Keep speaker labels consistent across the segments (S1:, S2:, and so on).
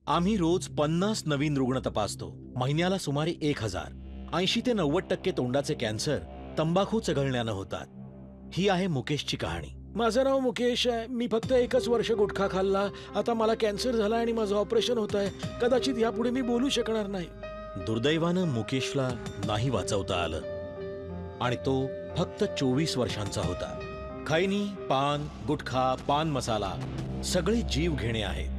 S1: आम्ही रोज 50 नवीन रुग्ण तपासतो. महिन्याला सुमारे 1000. 80 ते 90% तोंडाचे कॅन्सर तंबाखू चघळण्यानं होतात. ही आहे मुकेशची कहाणी.
S2: माझं नाव मुकेश आहे. मी फक्त 1 वर्ष गुटखा खाल्ला. आता मला कॅन्सर झाला आणि माझं ऑपरेशन होत आहे. कदाचित यापुढे मी बोलू शकणार नाही.
S1: दुर्दैवानं मुकेशला नाही वाचवता आलं आणि तो फक्त 24 वर्षांचा होता. खैनी, पान, गुटखा, पान मसाला सगळे जीव घेणे आहेत.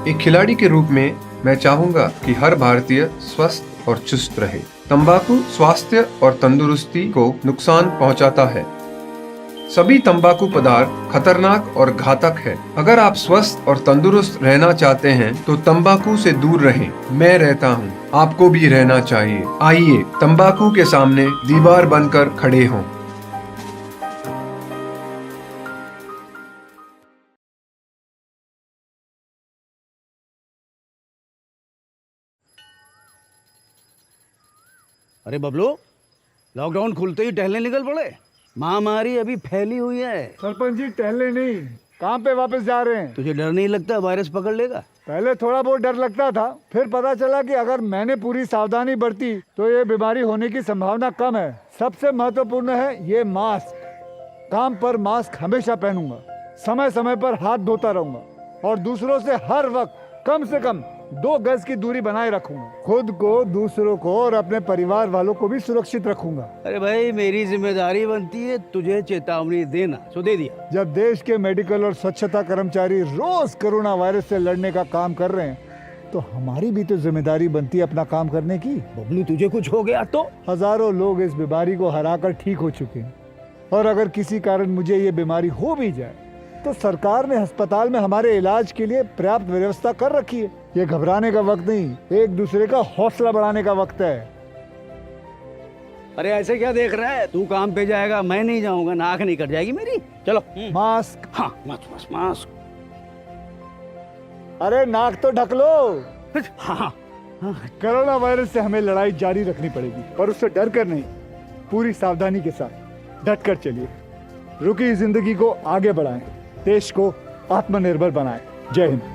S3: एक खिलाड़ी के रूप में मैं चाहूंगा कि हर भारतीय स्वस्थ और चुस्त रहे। तंबाकू स्वास्थ्य और तंदुरुस्ती को नुकसान पहुंचाता है। सभी तंबाकू पदार्थ खतरनाक और घातक है। अगर आप स्वस्थ और तंदुरुस्त रहना चाहते हैं तो तंबाकू से दूर रहें। मैं रहता हूं, आपको भी रहना चाहिए। आइए तंबाकू के सामने दीवार बनकर खड़े हों।
S4: अरे बबलू, लॉकडाउन खुलते ही टहलने निकल पड़े। महामारी अभी फैली हुई है।
S5: सरपंच जी टहलने नहीं, काम पे वापस जा रहे हैं।
S4: तुझे डर नहीं लगता वायरस पकड़ लेगा?
S5: पहले थोड़ा बहुत डर लगता था, फिर पता चला कि अगर मैंने पूरी सावधानी बरती तो ये बीमारी होने की संभावना कम है। सबसे महत्वपूर्ण है ये मास्क। काम पर मास्क हमेशा पहनूंगा, समय समय पर हाथ धोता रहूंगा और दूसरों से हर वक्त कम से कम 2 गज की दूरी बनाए रखूंगा। खुद को, दूसरों को और अपने परिवार वालों को भी सुरक्षित रखूंगा।
S4: अरे भाई, मेरी जिम्मेदारी बनती है तुझे चेतावनी देना, सो दे दिया।
S5: जब देश के मेडिकल और स्वच्छता कर्मचारी रोज कोरोना वायरस से लड़ने का काम कर रहे हैं तो हमारी भी तो जिम्मेदारी बनती है अपना काम करने की।
S4: बबलू, तुझे कुछ हो गया तो?
S5: हजारों लोग इस बीमारी को हराकर ठीक हो चुके हैं और अगर किसी कारण मुझे ये बीमारी हो भी जाए तो सरकार ने अस्पताल में हमारे इलाज के लिए पर्याप्त व्यवस्था कर रखी है। ये घबराने का वक्त नहीं, एक दूसरे का हौसला बढ़ाने का वक्त है।
S4: अरे ऐसे क्या देख रहा है? तू काम पे जाएगा, मैं नहीं जाऊंगा, नाक नहीं कट जाएगी मेरी। चलो।
S5: मास्क।
S4: हाँ, मास्क मास्क।
S5: अरे नाक तो ढक लो।
S4: हाँ।
S5: कोरोना वायरस से हमें लड़ाई जारी रखनी पड़ेगी, पर उससे डर कर नहीं, पूरी सावधानी के साथ डट कर चलिए। रुकी जिंदगी को आगे बढ़ाएं, देश को आत्मनिर्भर बनाएं। जय हिंद।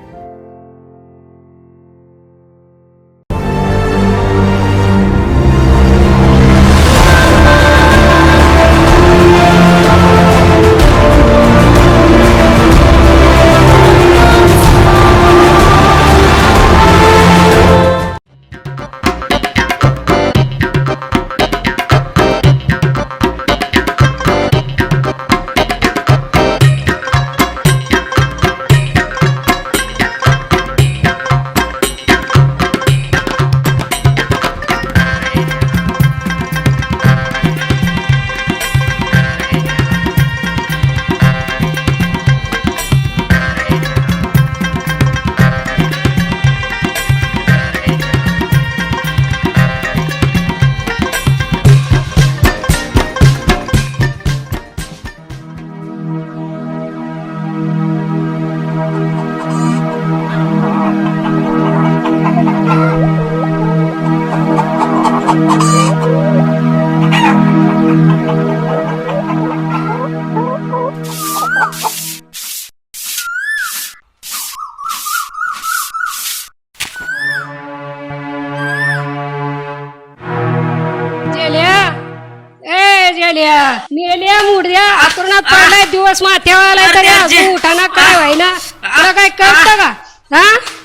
S6: मेल्या मुडद्या आतुरणात पडलाय दिवस माथ्यावाला तरी अजून उठाना काय व्हायना तुला काय कळतं का? हा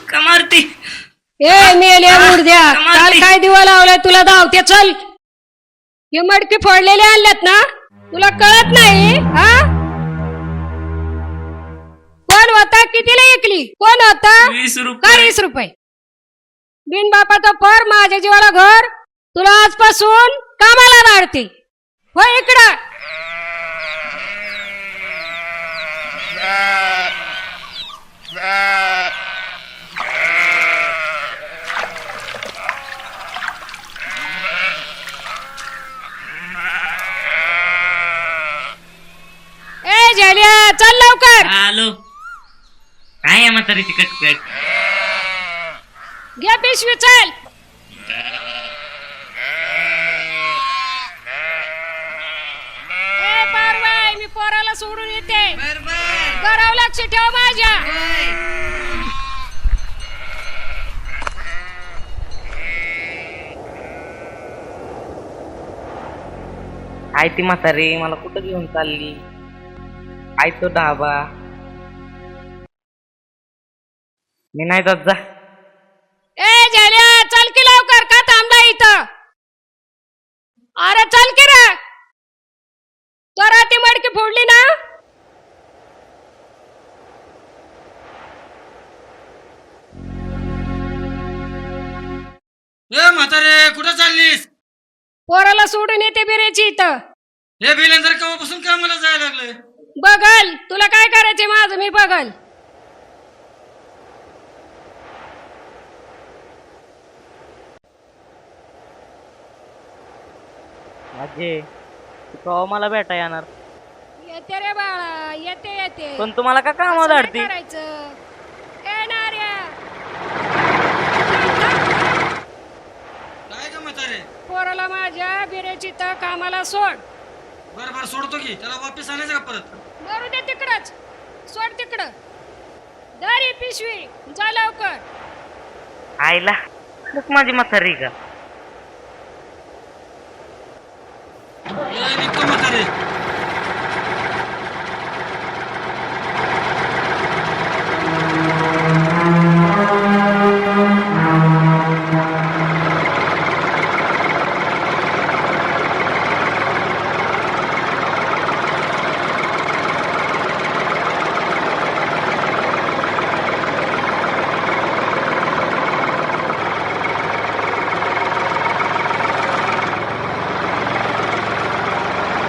S7: कमरती
S6: ए मेल्या मुडद्या काल काय दिवा लावलाय तुला धावते चल. हे मडकी फोडलेले आणल्यात ना तुला कळत नाही? हा कोण होता? कितीला ऐकली? कोण होता?
S7: 20 रुपये.
S6: का 20 रुपये? बिन बापाचा पर माझ्या जीवाला घर. तुला आजपासून कामाला धाडते. हो इकडं. ए झाल्या चल लवकर.
S7: आलो. काय आहे म्हातारी तिकट
S6: घ्या पिशवी चल. पोराला सोडून येते. घरावर लक्ष ठेव माझ्या.
S7: आई ती म्हातारी मला कुठं घेऊन चालली? आई तो ढाबा मी नाही जात. जा
S6: ए झाल्या, चल की लवकर, का थांबला इथं? अरे चल की रे. तर ती मडकी फोडली ना?
S2: ए म्हातारे, कुठं चाललीस?
S6: पोराला सोडून येते बिरेची इथं.
S2: हे बिलेंदर केव्हापासून कामाला जायला लागलंय?
S6: बघल, तुला काय करायचे माझं मी बघल.
S7: आजे तू केव्हा मला भेटा येणार?
S6: येते रे बाळा, येते येते.
S7: पण तुम्हाला का कामावर
S6: असं नाही
S7: धाडती?
S6: करायचं. येणार या.
S2: काय का म्हातारे?
S6: पोराला माझ्या बिरेची तर कामाला सोड.
S2: बरं बरं, सोडतो की. त्याला वापस आणायचं का परत?
S6: मरू दे तिकडच, सोड तिकडं. दारी पिशवी, जा लवकर.
S7: आईला खरंच माझी म्हातारी का?
S2: ए, निघतो म्हातारे.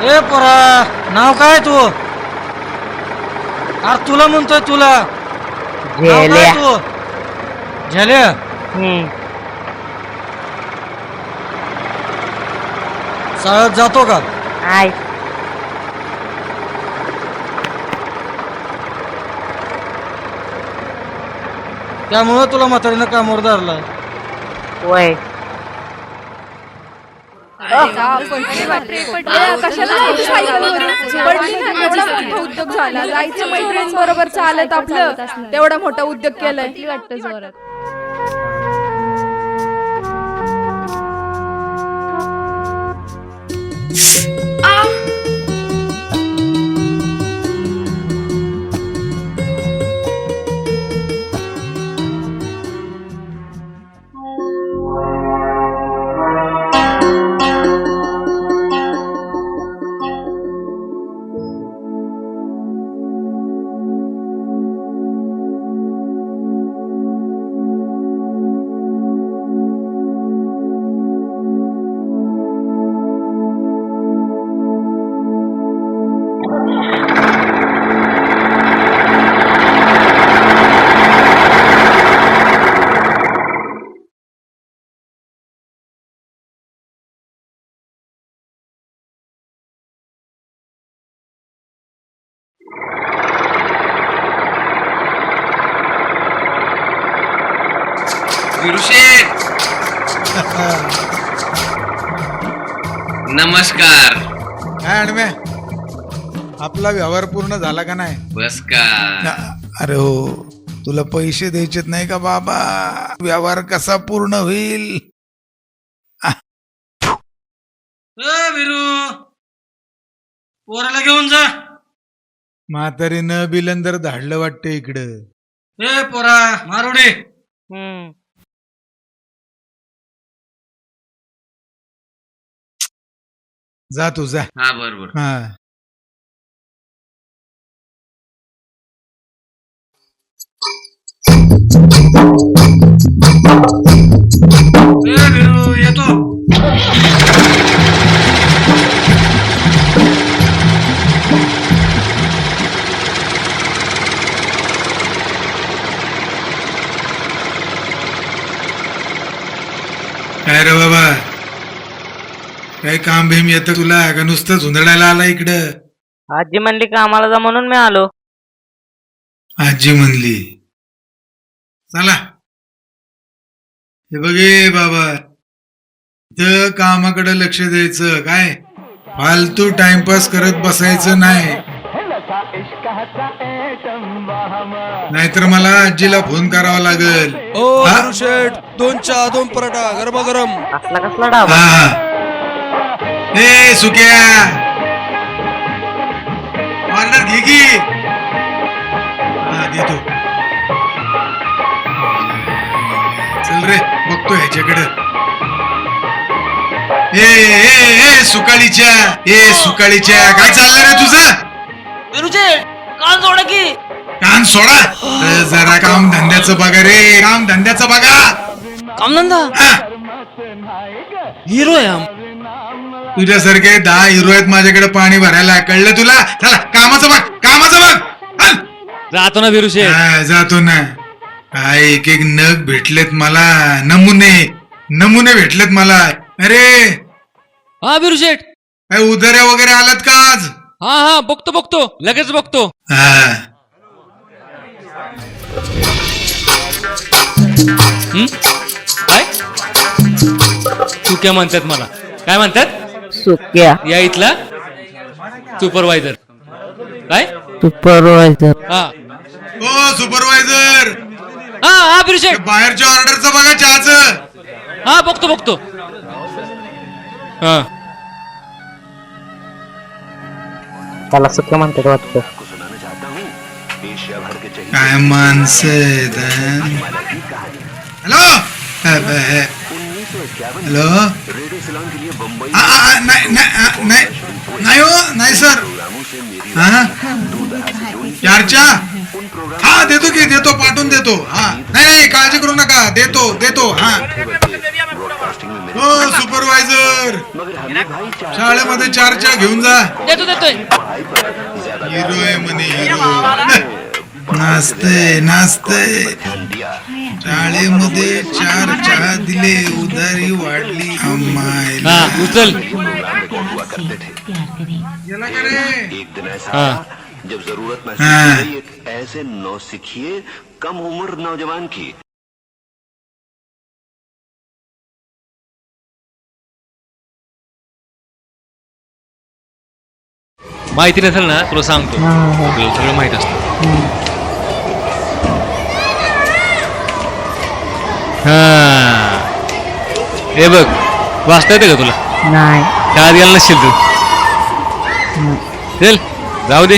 S2: ए पोरा, नाव काय तू? अरे तुला म्हणतोय, तुला नाव काय तू? झाल्या. शाळेत जातो का?
S7: आई
S2: त्यामुळे तुला म्हातारीनं कामावर धरलाय.
S7: वय
S8: उद्योग झाला, जायचं मैत्रिणी बरोबर चालत आपलं तेवढा मोठा उद्योग केलाय. वाटतं जोरात.
S9: नमस्कार.
S10: काय अडम्या, आपला व्यवहार पूर्ण झाला का नाही?
S9: बस का?
S10: अरे हो, तुला पैसे द्यायचेत नाही का बाबा? व्यवहार कसा पूर्ण होईल?
S2: विरू, पोराला घेऊन जा.
S10: म्हातारीनं बिलंदर धाडलं वाटतं इकडं.
S2: ए पोरा, मारुडे.
S10: जा तू जा.
S9: हा बरोबर.
S10: हा.
S2: विरू, येतो.
S10: काय रे बाबा, काही काम भीम येतं तुला का नुसतं झुंदडायला आला इकडं?
S7: आजी म्हणली कामाला जा म्हणून मी आलो.
S10: आजी म्हणली. चला, हे बघे बाबा, इथं कामाकडे लक्ष द्यायचं, काय फालतू टाइमपास करत बसायचं नाही. नाहीतर मला आजीला फोन करावा लागेल. हा?
S9: शेट 2 चहा 2 पराठा गरमागरम.
S7: कसला कसला डाबा.
S10: हा. ए सुक्या ऑर्डर घे की. हा देतो. चल रे बघतो ह्याच्याकडे. ए सुकाळीच्या काय चाललंय रे तुझं.
S7: कान सोडा की.
S10: कान सोडा. जरा काम धंद्याचं बघा रे. काम धंद्याचं बघा.
S7: कामधंदा. हिरो आहे आम.
S10: तुझ्यासारखे 10 हिरो आहेत माझ्याकडे पाणी भरायला. कळलं तुला. चला कामाचं बघ.
S9: जातो ना बिरू शेट.
S10: जातो ना. काय एक एक नग भेटलेत मला. नमुने भेटलेत मला. अरे
S9: हा बिरू शेट.
S10: काय उधाऱ्या वगैरे आलात का आज.
S9: हा बघतो लगेच बघतो.
S10: हा
S9: काय तू काय म्हणतात मला. काय म्हणतात.
S7: सुक्या.
S9: या इथला सुपरवायझर. काय
S7: सुपरवायझर.
S9: हा
S10: ओ सुपरवायझर.
S9: हा बिरू शेट.
S10: बाहेरच्या ऑर्डरचं बघा चहाचं.
S9: हा बघतो. हा
S7: त्याला सुक्या म्हणतात वाटतं.
S10: काय माणसं आहेत. हॅलो नाही हो नाही सर. हा चारच्या. हा देतो पाठवून देतो. हा नाही काळजी करू नका. देतो. हा हो सुपरवायझर शाळेमध्ये 4 घेऊन जा.
S9: देतोय.
S10: हिरो आहे म्हणे. हिरो नाचतय. शाळेमध्ये 4 चहा दिले. उधारी वाढली.
S9: हा उचल.
S10: गेला का रे.
S11: जब जरूरत महसूस हुई, एक ऐसे नौसिखिए कम उम्र नौजवान की.
S9: माहिती नसेल ना तुला सांगतो. आपल्याला सगळं माहित असतं. हा हे बघ वाचता येते का तुला.
S7: नाही.
S9: शाळेत गेला नसशील तू. चल जाऊ दे.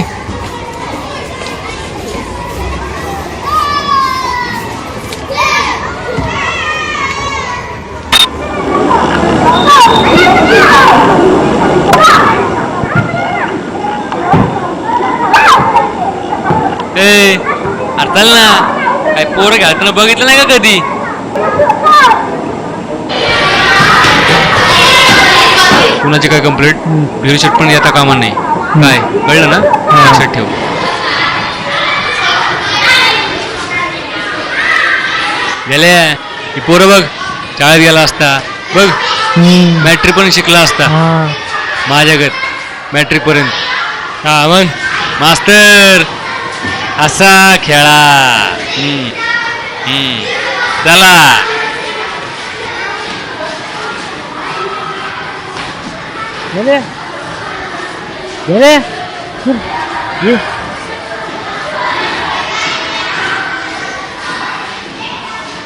S9: अरे चल ना. काय पोरं घालताना बघितलं नाही का कधी. कुणाची काय कंप्लेंट. बिरू शेट पण येता कामा नाही. काय कळलं ना. लक्षात ठेव. गेल्या ही पोरं बघ शाळेत गेला असता. बघ मॅट्रिक पण शिकला असता माझ्यागत मॅट्रिक पर्यंत. हा मग मास्तर असा खेळा. चला.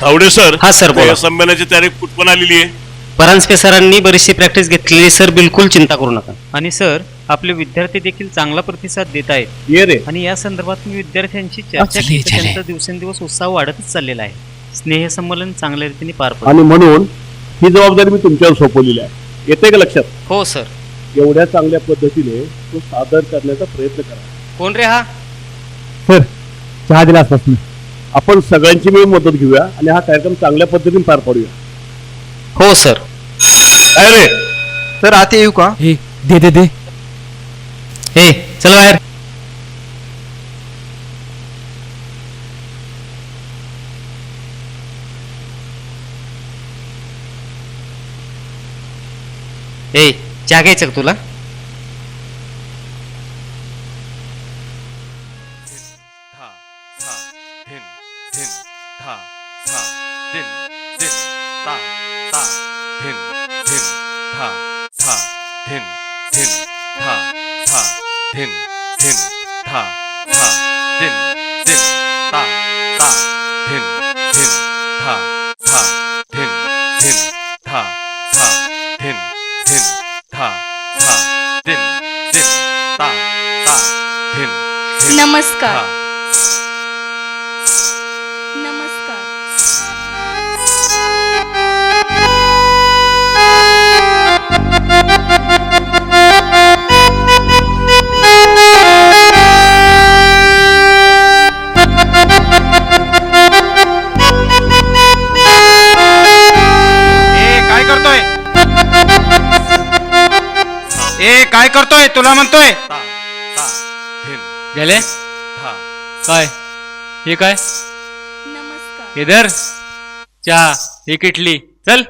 S12: तावडे सर.
S13: हा सर बोला.
S12: संमेलनाची तारीख कुठपण आलेली आहे.
S13: परांजपे सरांनी बरीचशी प्रॅक्टिस घेतलेली सर. बिलकुल चिंता करू नका. आणि सर आपले विद्यार्थी देखील चांगला प्रतिसाद देत आहेत. आणि या संदर्भात मी विद्यार्थ्यांची चर्चा केली. त्यांचा दिवसेंदिवस उत्साह वाढतच चाललेला आहे. स्नेह संमेलन चांगल्या रीतीने पार पडले.
S12: आणि म्हणून ही जबाबदारी मी तुमच्यावर सोपवलेली आहे. येते का लक्षात.
S13: हो सर.
S12: एवढ्या चांगल्या पद्धतीने तो सादर करण्याचा प्रयत्न करा.
S13: कोण रे हा.
S12: सर चहा दिला असतास. आपण सगळ्यांची मिळून मदत घेऊया आणि हा कार्यक्रम चांगल्या पद्धतीने पार पाडूया.
S13: हो सर.
S12: काय रे
S3: सर आते येऊ का.
S9: दे.
S13: हे चल बाहेर. ए चहा घ्यायचं का तुला.
S12: थिन
S9: धिन धिन ता ता धिन धिन था था धिन धिन था था धिन धिन था था धिन धिन ता ता धिन धिन
S8: नमस्कार.
S9: था.
S8: नमस्कार.
S4: काय करतोय काय करतोय तुला म्हणतोय.
S9: ता ता धिन गेले था. काय हे काय
S8: नमस्कार.
S9: इधर चहा एक इडली चल.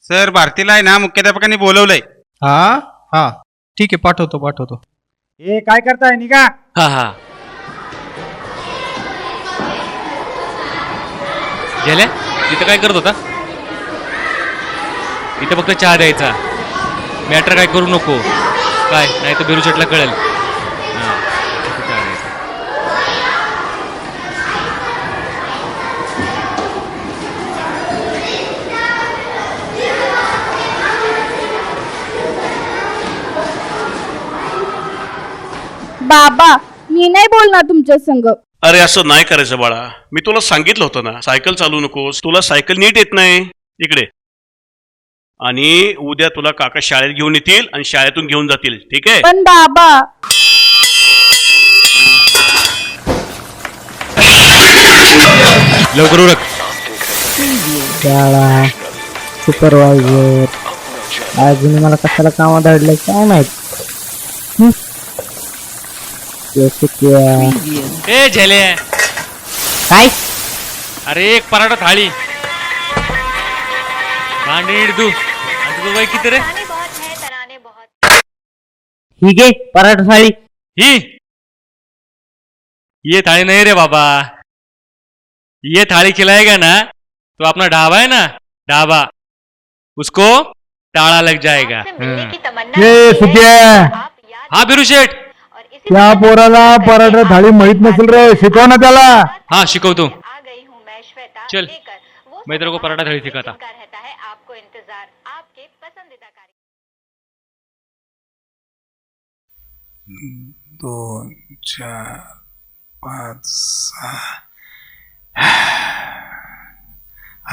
S4: सर भारतीला आहे ना मुख्याध्यापकांनी बोलवलंय.
S12: हा हा ठीक आहे, पाठवतो.
S4: हे काय करताय निघा.
S9: हा हा गेले इथं काय करत होता. इथं फक्त चहा द्यायचा. मॅटर काय करू नको काय, नाही तर बिरुशेटला कळेल. हा, फक्त चहा द्यायचा.
S8: बाबा मी नाही बोलणार तुमच्या संग.
S11: अरे असं नाही करायचं बाळा, मी तुला सांगितलं होतं ना सायकल चालू नकोस, तुला सायकल नीट येत नाही. इकडे आणि उद्या तुला काका शाळेत घेऊन येतील आणि शाळेतून घेऊन जातील, ठीक आहे.
S8: पण बाबा
S9: लवकर उरक.
S7: शाळा सुपरवायझर अजून मला कशाला कामात धाडलंय काय माहित.
S9: ए झेले
S7: काय
S9: अरे एक पराठा थाळी भांडी दू. आणि तुझं वय किती रे.
S7: ठीक आहे पराठा थाळी.
S9: ही ये थाली नहीं रे बाबा, ये थाली खिलाएगा ना तो अपना ढाबा है ना, ढाबा उसको ताला लग जाएगा. हाँ बिरू शेठ.
S5: त्या पोराला पराठा थाळी माहित नसेल रे, शिकव ना त्याला.
S9: हाँ शिकवतो. चल मैं तेरे को पराठा थाली सिखाता.
S10: 2 4 5 6.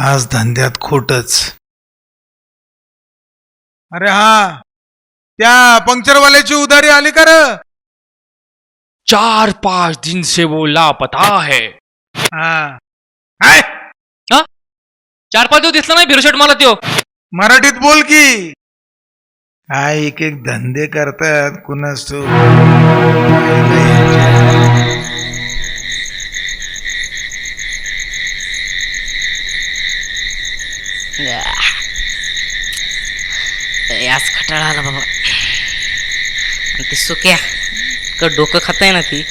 S10: आज धंद्यात खोटच. अरे हा त्या पंक्चरवाल्याची उधारी आली का र.
S9: 4-5 दिन से वो लापता है.
S10: हा
S9: 4-5 दिवस दिसला नाही बिरुशेट मला त्यो.
S10: मराठीत बोल की. काय एक एक धंदे करतात कुणास तो.
S7: आज खटाळा आला बाबा. ते सुक्या डोकं खाताय ना ती.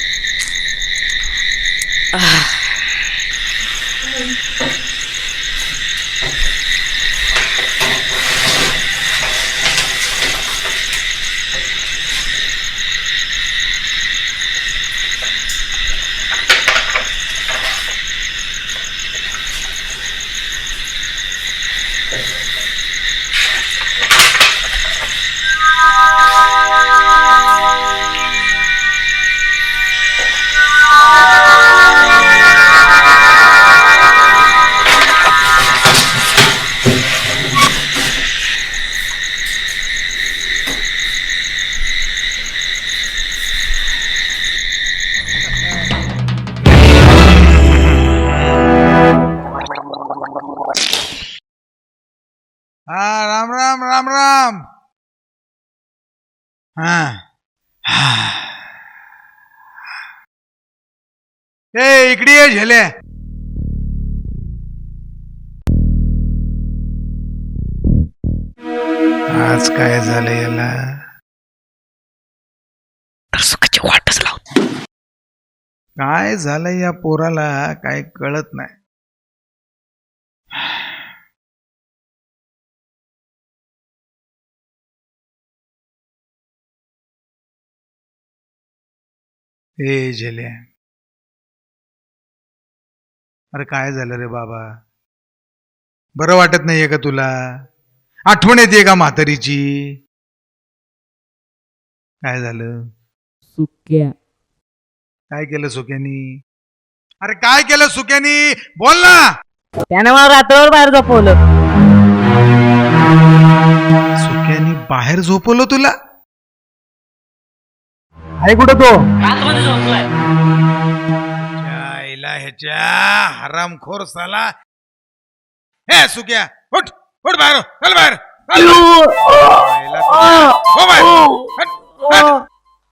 S10: हा राम राम राम राम. हा ए इकडे ये झेले. आज काय झालं याला.
S7: सुखाची वाटच लावत.
S10: काय झालं या पोराला काय कळत नाही. ए झेल्या, अरे काय झालं रे बाबा? बरं वाटत नाहीये का तुला? आठवण येते का म्हातारीची? काय झालं?
S7: सुक्या
S10: काय केलं सुक्यानी? अरे काय केलं सुक्यानी? बोल ना.
S7: त्याने मला रात्रभर बाहेर झोपवलं.
S10: सुक्यानी बाहेर झोपवलं तुला?
S12: आहे कुठं तो?
S10: आईला ह्याच्या हरामखोर साला. हे सुक्या, उठ उठ बाहेर, चल बाहेर, चल. आईला तुझ्या- हो बाहेर. हट, हट.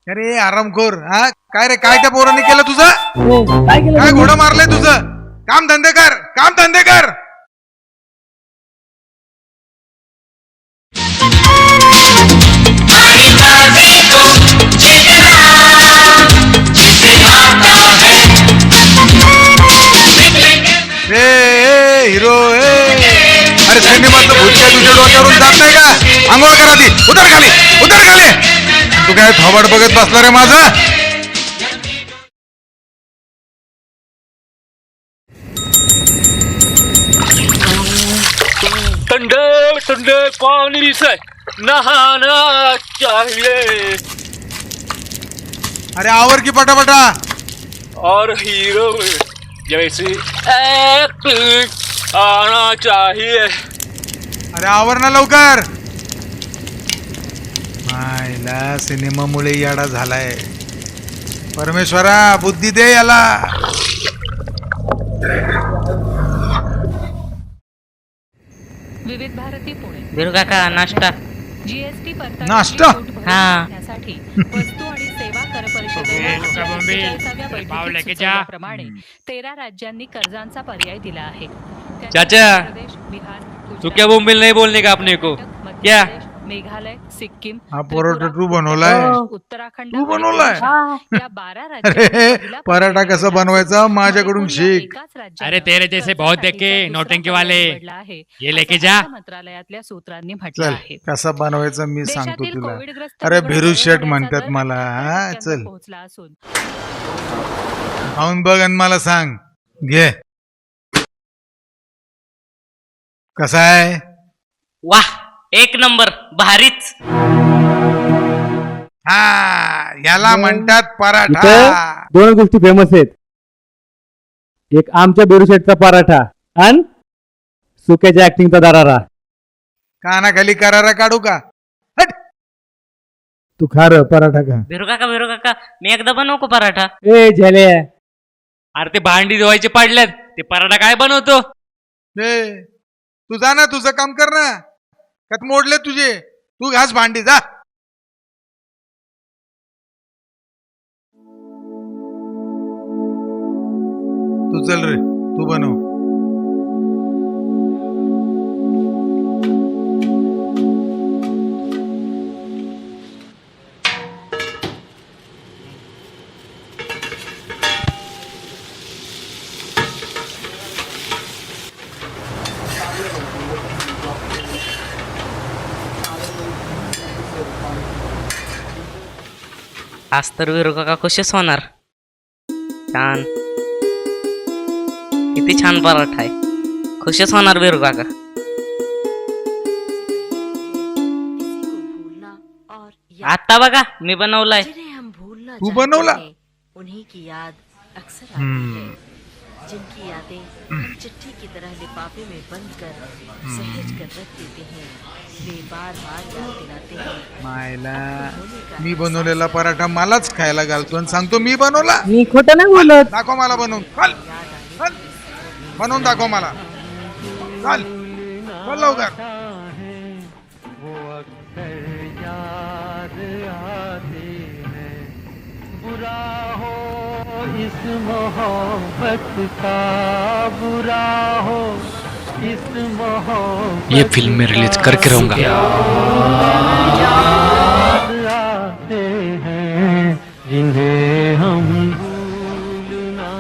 S10: अरे आरामखोर, हा काय रे, काय त्या पोरांनी केलं तुझं? काय घोडं मारलंय तुझं? काम धंदे कर, काम धंदे कर. हिरो अरे सिनेमाचं भूत काय तुझ्या डोक्यावरून जात नाही का? आंघोळ करा ती, उतर खाली, उतर खाली. तू काय थोबाड बघत बसला रे माझा?
S2: ठंडे ठंडे पानी से नहाना चाहिए
S10: अरे आवर की पटापटा.
S2: और हीरो जैसी एक्टिंग आना चाहिए.
S10: अरे आवर ना लवकर. मायला सिनेमामुळे याडा झालाय. परमेश्वरा बुद्धी दे याला.
S6: विविध भारती पुणे.
S7: बिरू काका नाश्ता.
S6: जीएसटी
S10: नाश्ता?
S7: हा.
S6: वस्तू आणि सेवा कर परिषदेप्रमाणे 13 राज्यांनी कर्जांचा पर्याय दिला आहे.
S13: चाचा,
S6: प्रदेश, बिहार,
S13: तू क्या बोंबिल नहीं बोलने का अपने को? क्या?
S6: मेघालय, सिक्कीम,
S10: हा परोठा तू बनवलाय?
S6: उत्तराखंड,
S10: तू बनवलाय?
S6: या 12
S10: अरे पराठा कसा बनवायचा माझ्याकडून शिक.
S13: अरे तेरे जैसे बहुत देखे नौटंकी वाले. ये लेके जा.
S6: मंत्रालयातल्या सूत्रांनी म्हटलं
S10: चल
S6: आहे.
S10: कसा बनवायचा मी सांगतो
S6: देशातील
S10: तुला.
S6: कोविडग्रस्त
S10: अरे
S6: रुग्ण
S10: भिरू शेट
S6: बरे
S10: म्हणतात
S6: होण्याचा
S10: मला.
S6: दर
S10: हा
S6: 80%
S10: चल
S6: पोहोचला असून
S10: खाऊन बघ आणि मला सांग. घे कसा आहे?
S7: वाह, एक नंबर, भारीच.
S10: हा याला म्हणतात पराठा.
S12: इथं दोन गोष्टी फेमस आहेत. एक आमच्या बिरू शेटचा पराठा आणि सुक्याच्या ऍक्टिंगचा दरारा.
S10: कानाखाली करारा काढू का? हट.
S12: तू खा र पराठा का?
S7: बिरू काका मी एकदा बनवू का पराठा?
S12: ए झाले.
S13: अरे ते भांडी धुवायचे पडल्यात, ते पराठा काय बनवतो?
S10: ए, तू जा ना, तुझं काम कर ना. कत मोडले तुझे. तू घास भांडी जा. तू चल रे, तू बनव.
S7: आज तर बिरू काका खुशच होणार. छान, किती छान पराठा आहे. खुशच होणार बिरू काका. आता बघा मी बनवलाय.
S10: तू बनवला?
S6: उन्हीं की याद अक्सर जिनकी यादें चिट्ठी की तरह लिफाफे में बंद कर सहेज कर रख देते हैं. वे बार बार याद दिलाते हैं.
S10: मायला मी बनवलेला पराठा मलाच खायला घालतो आणि सांगतो मी बनवला.
S7: मी खोटं नाही बोलत.
S10: दाखव मला बनवून. चल चल बनवून दाखव मला. चल चल लवकर.
S4: इस मोहब्बत का बुरा हो, इस मोहब्बत
S13: ये फिल्म मेरे लिए करके रहूंगा.
S4: आते हैं जिन्हें हम भूलना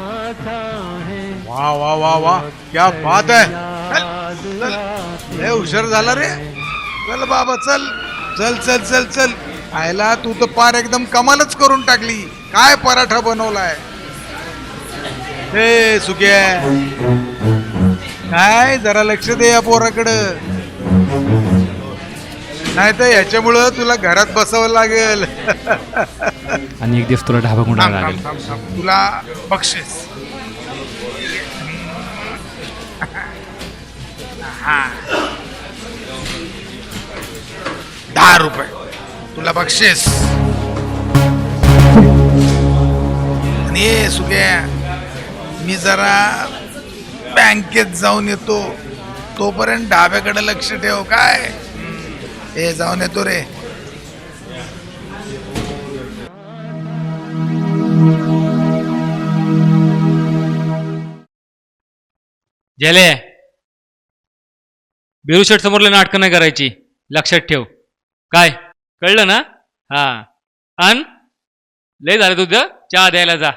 S4: चाहें.
S10: वाह वाह वाह वाह, क्या बात है. चल चल, लय हुशार झाला रे. चल बाबा चल चल चल चल चल. आयला तू तर पार एकदम कमालच करून टाकली. काय पराठा बनवलाय हे सुक्या. काय जरा लक्ष दे या पोराकडं, नाही तर ह्याच्यामुळं तुला घरात बसावं लागेल.
S12: आणि एक दिवस तुला ढाबा गुंडाळा लागेल.
S10: तुला बक्षीस. हा 10 रुपये तुला बक्षीस. आणि सुक्या मी जरा बँकेत जाऊन येतो, तोपर्यंत ढाब्याकडे लक्ष ठेव. काय हे जाऊन येतो रे.
S12: जेले बिरू शेट समोरले नाटकं नाही करायची, लक्षात ठेव. काय कळलं ना? हा अन लय झालं तुझं, चहा द्यायला जा.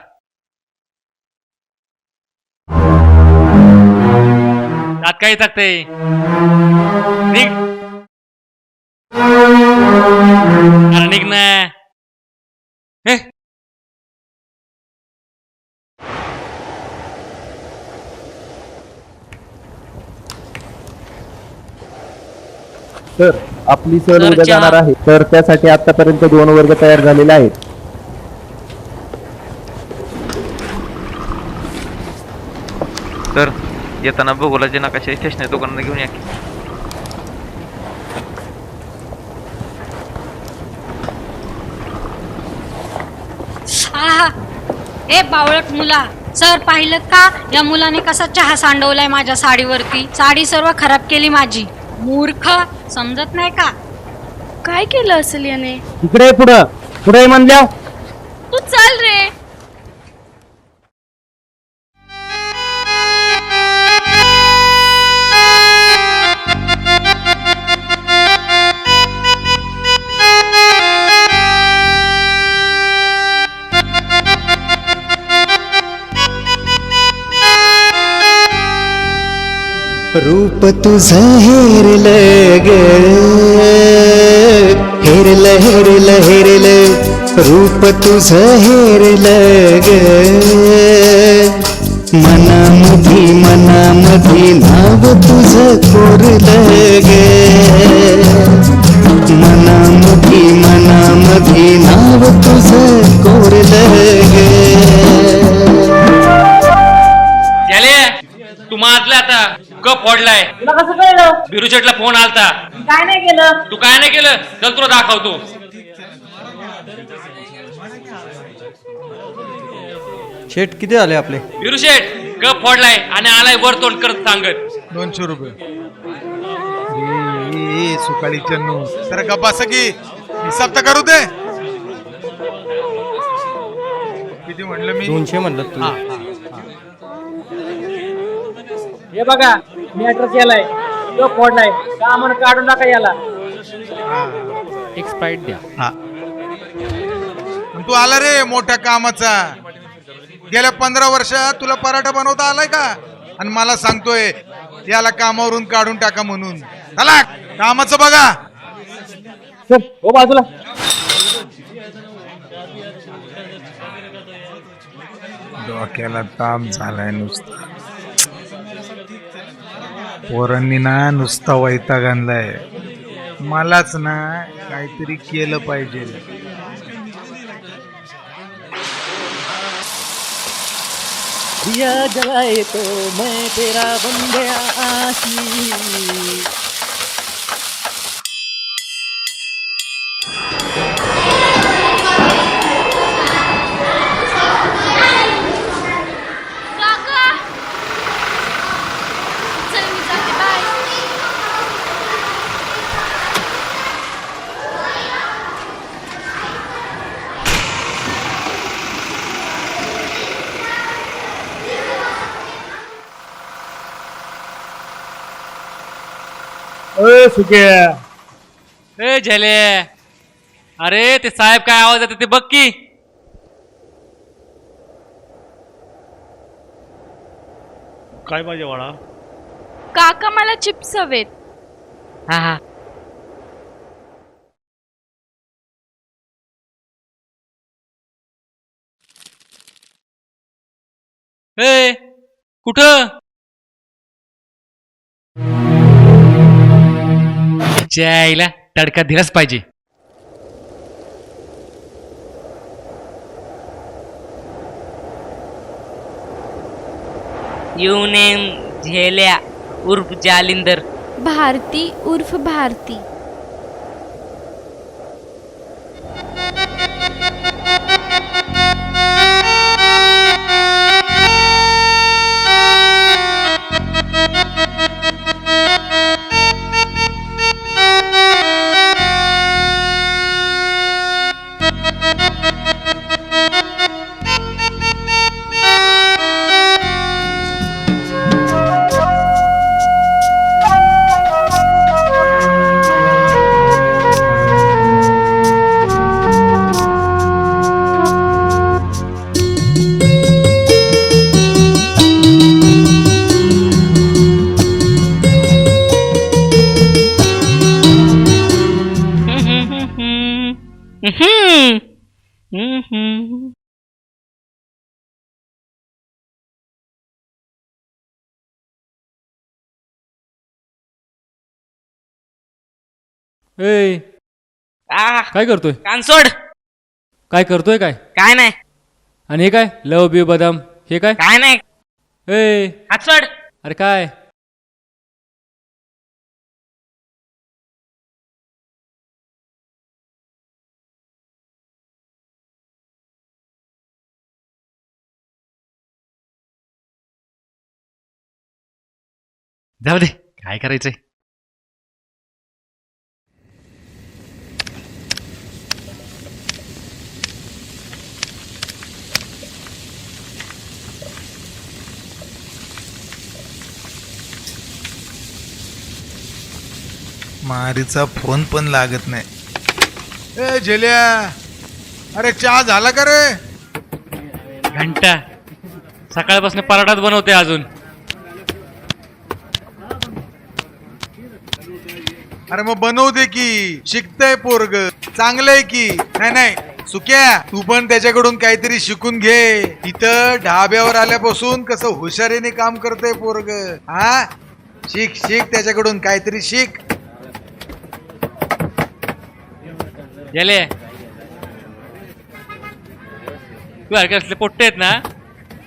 S12: त्यात काही टाकतंय निघ. अरे निघ ना. हे
S7: सर आपली सहल उद्या जाणार आहे, तर त्यासाठी आतापर्यंत 2 वर्ग तयार झालेले आहेत.
S13: तर येताना भूगोलाचे नकाशे स्टेशनरी दुकानात घेऊन या.
S6: ए बावळट मुला, सर पाहिलं का या मुलाने कसा चहा सांडवलाय माझ्या साडीवरती. साडी सर्व खराब केली माझी. मूर्ख, समजत नाही का?
S8: काय केलं असेल याने?
S7: इकडे पुढं पुढे म्हणल्या.
S8: तू चल रे.
S14: रूप तुझं हेरलं ग, हेरलं रूप तुझं हेरलं ग. मनामधी नाव तुझं कोरलं ग. मनामधी नाव तुझं कोरलं ग.
S12: तू मारला आता कप फोडलाय.
S7: तुला कसं कळलं?
S12: बिरू शेटला फोन आलता.
S7: काय नाही केलं.
S12: तू काय नाही केलं, चल तुला दाखवतो.
S14: शेट किती आले आपले?
S12: बिरू शेट कप फोडलाय आणि आलाय वर तोंड करत सांगत.
S10: 200 रुपये. सुकाळी चन्नू तर गप्पा सगळी हिसाब तर करू दे. किती म्हणलं मी?
S14: 200 म्हणलं तू.
S7: हे बघा मी ऍड्रेस केलाय, तो फोडलाय का म्हणून काढून टाका याला.
S12: एक स्प्राईट द्या.
S10: तू आला रे मोठ्या कामाचा. गेल्या 15 वर्षात तुला पराठा बनवता आलाय का? आणि मला सांगतोय याला कामावरून काढून टाका म्हणून. चला कामाचं बघा.
S7: हो बाजूला.
S10: डोक्याला ताप झालाय नुसता. पोरांनी ना नुसता वैताग आणलाय. मलाच ना काहीतरी केलं पाहिजे.
S14: दिया जलाए तो मैं तेरा बन गया आशिक.
S12: ए झेले, अरे ते साहेब काय आवाज येते ते बघ की. काय पाहिजे बाळा?
S8: काका मला चिप्स हवेत.
S12: हा हा कुठं? जायला तडका दिलाच पाहिजे.
S13: यू नेम झेल्या उर्फ जालिंदर.
S8: भारती उर्फ भारती.
S12: ए काय करतोय?
S13: कानसोड.
S12: काय करतोय काय?
S13: काय नाही.
S12: आणि हे काय लव बी बदाम हे काय?
S13: काय नाही.
S12: ए
S13: हात सोड.
S12: अरे काय? जाऊ दे, काय करायचंय.
S10: मारीचा फोन पण लागत नाही. ए झेल्या, अरे चहा झाला का रे?
S12: घंटा सकाळपासून पराठाच बनवते अजून.
S10: अरे मग बनवू दे की, शिकतय पोरग, चांगलंय की. नाही नाही सुक्या, तू पण त्याच्याकडून काहीतरी शिकून घे. इथं ढाब्यावर आल्यापासून कसं हुशारीने काम करतय पोरग. हा, शिक शिक त्याच्याकडून काहीतरी शिक.
S12: गेले तू हरकत असले पोट्टे आहेत ना,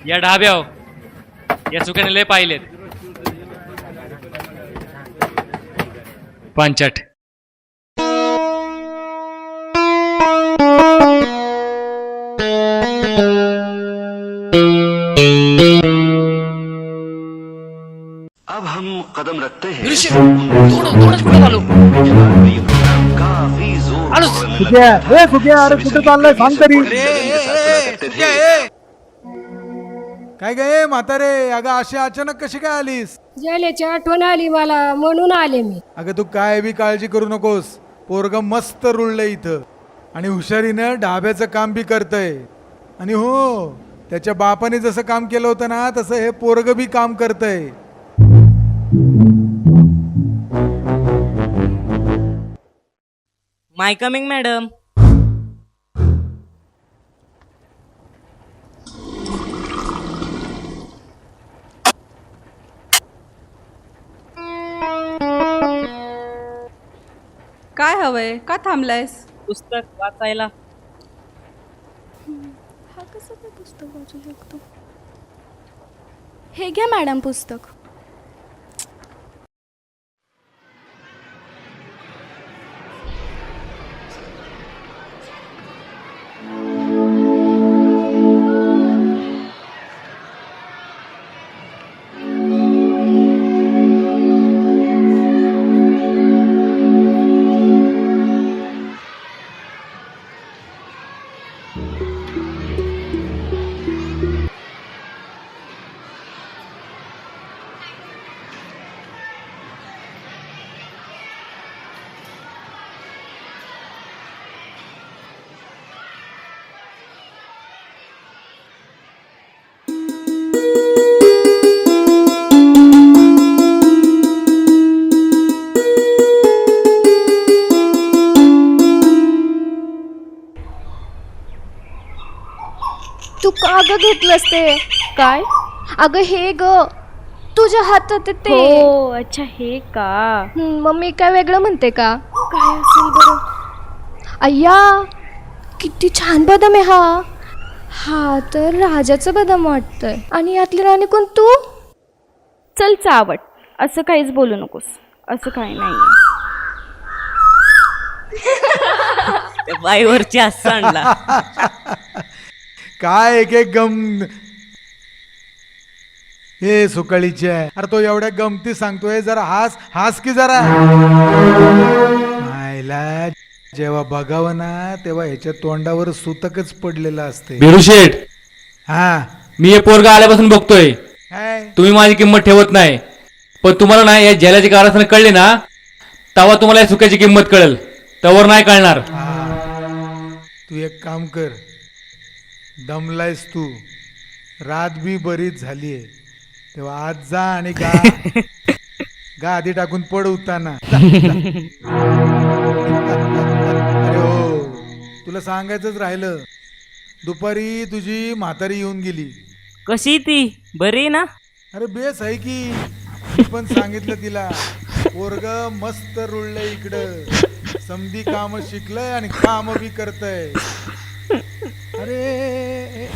S12: या ढाब्यावर या चुक्याने लय पाहिलेत. पंचट.
S14: अब हम कदम रखते हैं
S5: अरे कुठे चाललंय सांग तरी. काय गे म्हातारे, अगं अशी अचानक कशी काय आलीस?
S8: जेलेची आठवण आली मला म्हणून आले मी.
S5: अगं तू काय बी काळजी करू नकोस, पोरग मस्त रुळलंय इथं आणि हुशारीनं ढाब्याचं काम बी करतय. आणि हो, त्याच्या बापाने जसं काम केलं होतं ना, तसं हे पोरग बी काम करतय.
S13: माय कमिंग मॅडम.
S8: काय हवंय? का थांबलायस?
S13: पुस्तक वाचायला.
S8: हा कसं काय पुस्तक वाचू शकतो? हे घ्या मॅडम पुस्तक. तू का ग घेतलंस ते? काय अगं हे ग तुझ्या हातात ते
S15: हो अच्छा हे का
S8: मग मी काय वेगळं म्हणते का? काय असेल बरं? अय्या किती छान बदाम आहे हा. हा तर राजाचं बदाम वाटतंय. आणि यातली राणी कोण तू?
S15: चल चावट, असं काहीच बोलू नकोस. असं काही नाही.
S13: बाईवरची हस्सा आणला.
S10: काय एक एक गम हे सुकाळीचे आहे. अरे तो एवढ्या गमती सांगतोय, जरा हास की जरा. मायला जेव्हा बघावं ना तेव्हा ह्याच्या तोंडावर सुतकच पडलेलं असते.
S12: बिरुशेठ,
S10: हा
S12: मी हे पोरगा आल्यापासून बघतोय,
S10: काय
S12: तुम्ही माझी किंमत ठेवत नाही. पण तुम्हाला ना या जलाची कारस्थान कळले ना, तेव्हा तुम्हाला या सुक्याची किंमत कळेल, तवर नाही कळणार.
S10: तू एक काम कर, दमलायस तू, रात बी बरीच झालीये, तेव्हा आज जा आणि गा आधी टाकून पड उताना. अरे हो, तुला सांगायचंच राहिलं, दुपारी तुझी म्हातारी येऊन गेली.
S13: कशी ती बरी ना?
S10: अरे बेस आहे की. मी पण सांगितलं तिला, पोरग मस्त रुळलंय इकडं, समधी काम शिकलंय आणि काम बी करतय. अरे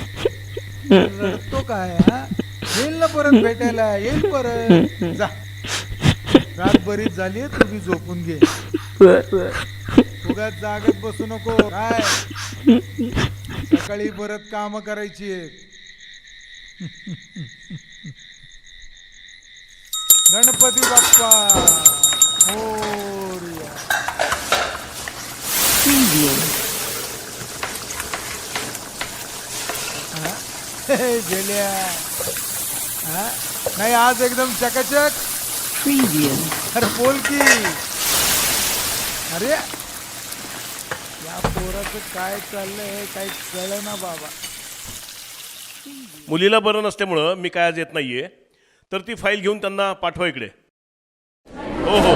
S10: रडतो काय? येईल ना परत भेटायला, येईल परत. जा, रात बरीच झाली, तू बी झोपून घे. उगाच जागत बसू नको. काय सकाळी परत काम करायची आहेत. गणपती बाप्पा मोरया. गेल्या नाही आज एकदम चकाचक. अरे बोल की. अरे या पोराचं काय चाललंय काही कळलं ना बाबा.
S11: मुलीला बरं नसल्यामुळं मी काय आज येत नाहीये, तर ती फाईल घेऊन त्यांना पाठवा इकडे. हो हो.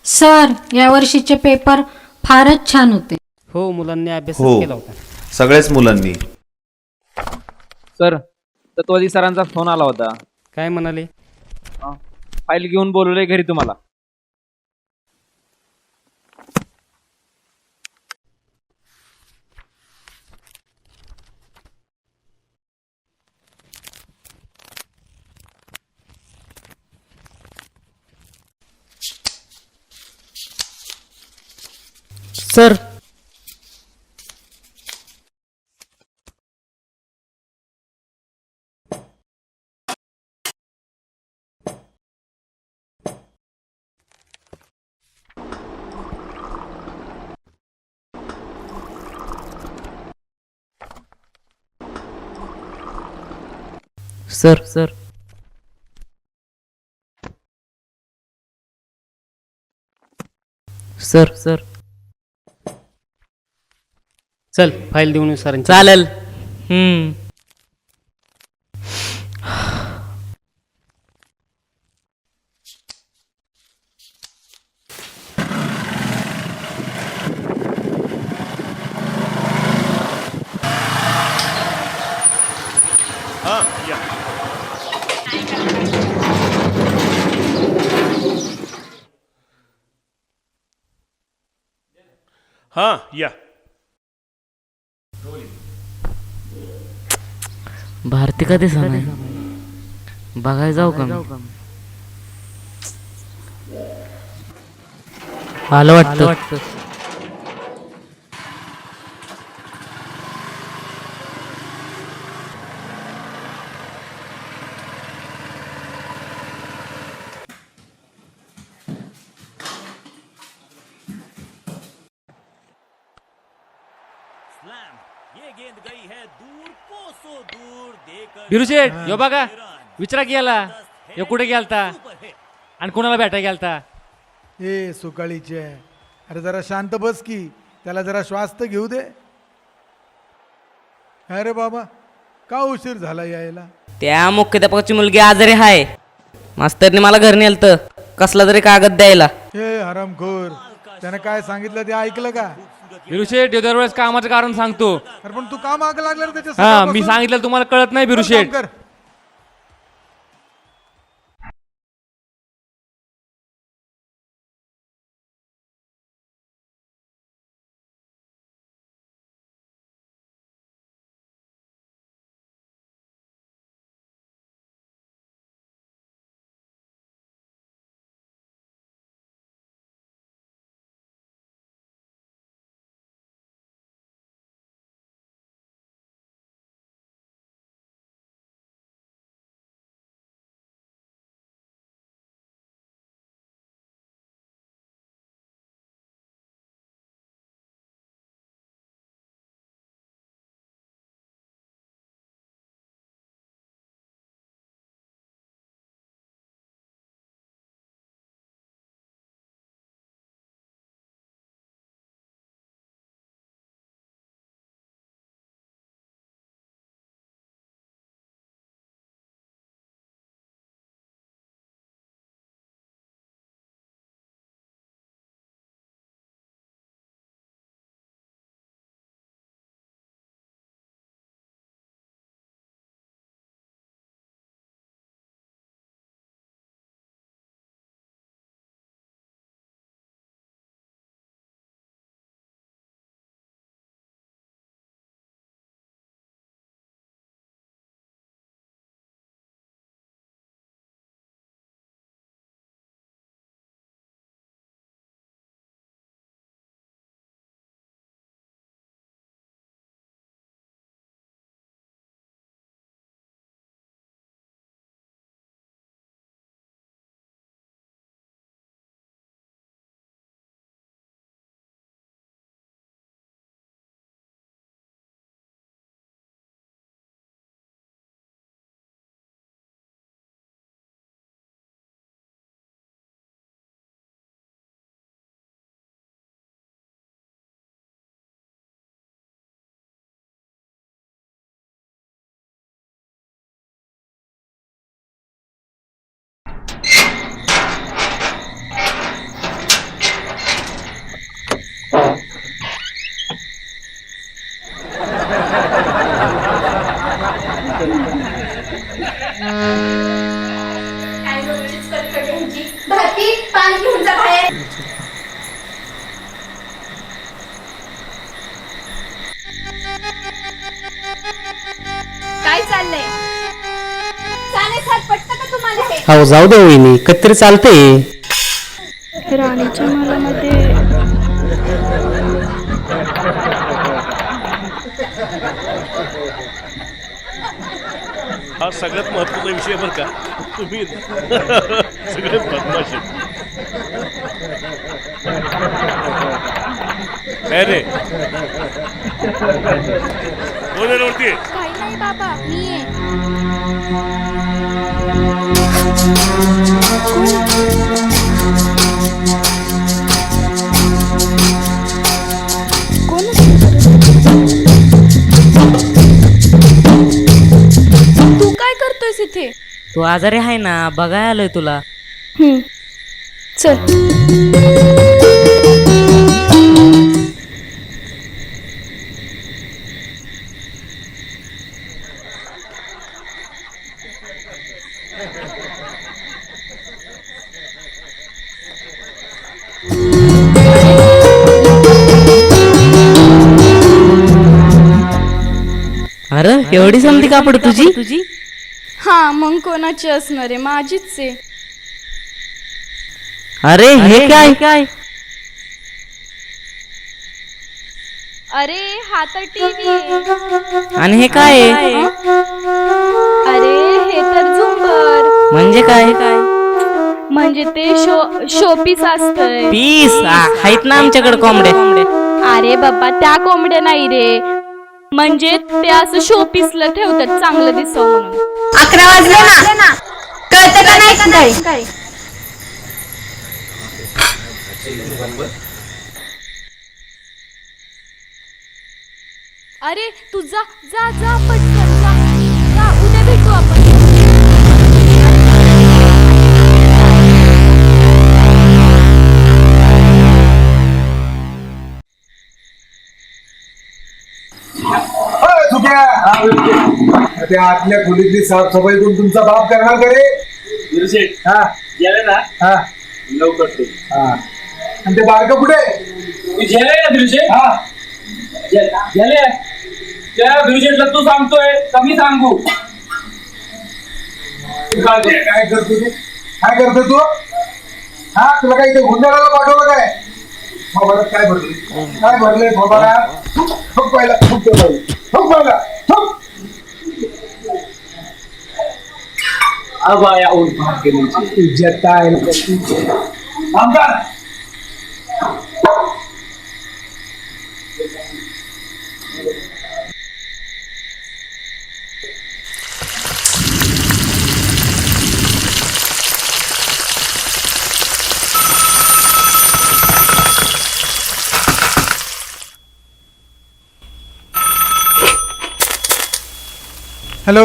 S16: सर, या वर्षीचे पेपर फारच छान होते.
S13: हो, मुलांनी अभ्यास केला होता.
S17: सगळ्याच मुलांनी.
S18: सर, तत्वादी सरांचा फोन आला होता.
S13: काय म्हणाले?
S18: फाईल घेऊन बोलवलंय घरी तुम्हाला.
S13: Sir, sir sir sir sir चल फाईल देऊन सर. चालेल.
S11: हा या. हा या.
S13: भारती कधी सांग बघायला जाऊ का? आलं वाटतं.
S12: बिरुशेठ, यो बघा, विचारा की याला, यो कुठे गेलता आणि कोणाला भेटायला गेलता?
S10: ए सुकाळीचे, अरे जरा शांत बस की, त्याला जरा श्वास तर घेऊ दे. अरे बाबा, का उशीर झाला यायला?
S13: त्या मुख्याध्यापकाची मुलगी आजारी आहे. मास्तरने मला घरी नेलतं कसला तरी कागद द्यायला.
S10: हे हरामखोर, त्याने काय सांगितलं ते ऐकलं का?
S12: बिरुशेठ दरवेळेस कामाचं कारण सांगतो.
S10: अरे पण तू का माग लागला त्याच्या
S12: हा मी
S10: सकाळपासून?
S12: सांगितलं तुम्हाला कळत नाही
S10: काम
S12: बिरुशेठ.
S10: कर.
S8: पाणी घेऊन जा बाहेर. काय चाललंय? साडेसात पटतं का तुम्हाला हे?
S13: अहो जाऊ दे वहिनी, कधीतरी चालते.
S15: राणीच्या मलामध्ये
S11: हा सगळ्यात महत्वाचा विषय बरं का. तुम्ही सगळे बदमाश काय रे कोण आहे वरती?
S15: काही नाही बाबा, मी आहे.
S8: तू काय करतोयस इथे?
S13: तू आजारी आहे ना, बघायला आलोय तुला.
S8: चल.
S13: अरे एवढी समधी कापड तुझी?
S15: हा मग कोणाची असणार आहे? माझीच आहे.
S13: अरे हे काय?
S15: अरे हा तर टीव्ही आहे.
S13: आणि हे काय आहे?
S15: अरे हे तर झुंबर.
S13: म्हणजे काय?
S15: म्हणजे ते शोपीस असतंय.
S13: पीस आहेत ना आमच्याकडे कोंबडे.
S15: अरे बाबा त्या कोंबड्या नाही रे, म्हणजे ते असं शोपीसला ठेवतात चांगलं दिसावं म्हणून.
S8: 11 वाजले ना, कळतं का नाही काय?
S15: अरे तू जा जा जा पटकन जा, उद्या भेटू आपण.
S5: त्या आतल्या खोलीतली साफसफाई कोण तुमचा बाप करणार का रे? हा
S12: गेले ना
S5: हा
S12: लवकर
S5: हा आणि ते बारक कुठे?
S12: गेले ना दिवशी
S5: हा
S12: गेले त्या दिवशीला तू सांगतोय कमी सांगू
S5: काय करतो तू? काय करतो तू? हा तुला काय इथे गुंडाळाला पाठवलं काय? फवारात काय भरले? काय भरले फवारात? ठोक पहिला, ठोक ते पहिला, ठोक पहिला, ठोक.
S12: अबाया उलफाट केली
S5: इज्जत काय आमदार
S10: हॅलो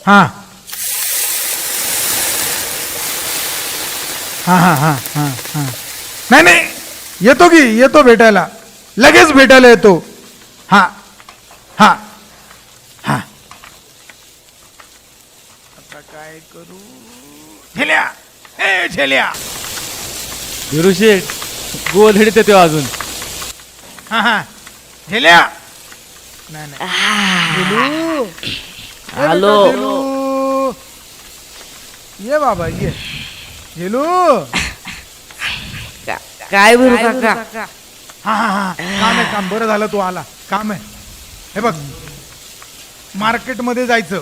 S10: हां हां हां हां हां हां नाही नाही येतो की येतो भेटायला लगेच भेटायला येतो हां हां हां आता काय करू झेल्या ए झेल्या
S12: शेठ गोल हेडीत येतो अजून
S10: हां हां झेल्या नाही नाही हॅलो ये बाबा ये झेलू
S7: काय बरं काका
S10: हा हा हा काम आहे काम बरं झालं तू आला काम आहे हे बघ मार्केट मध्ये जायचं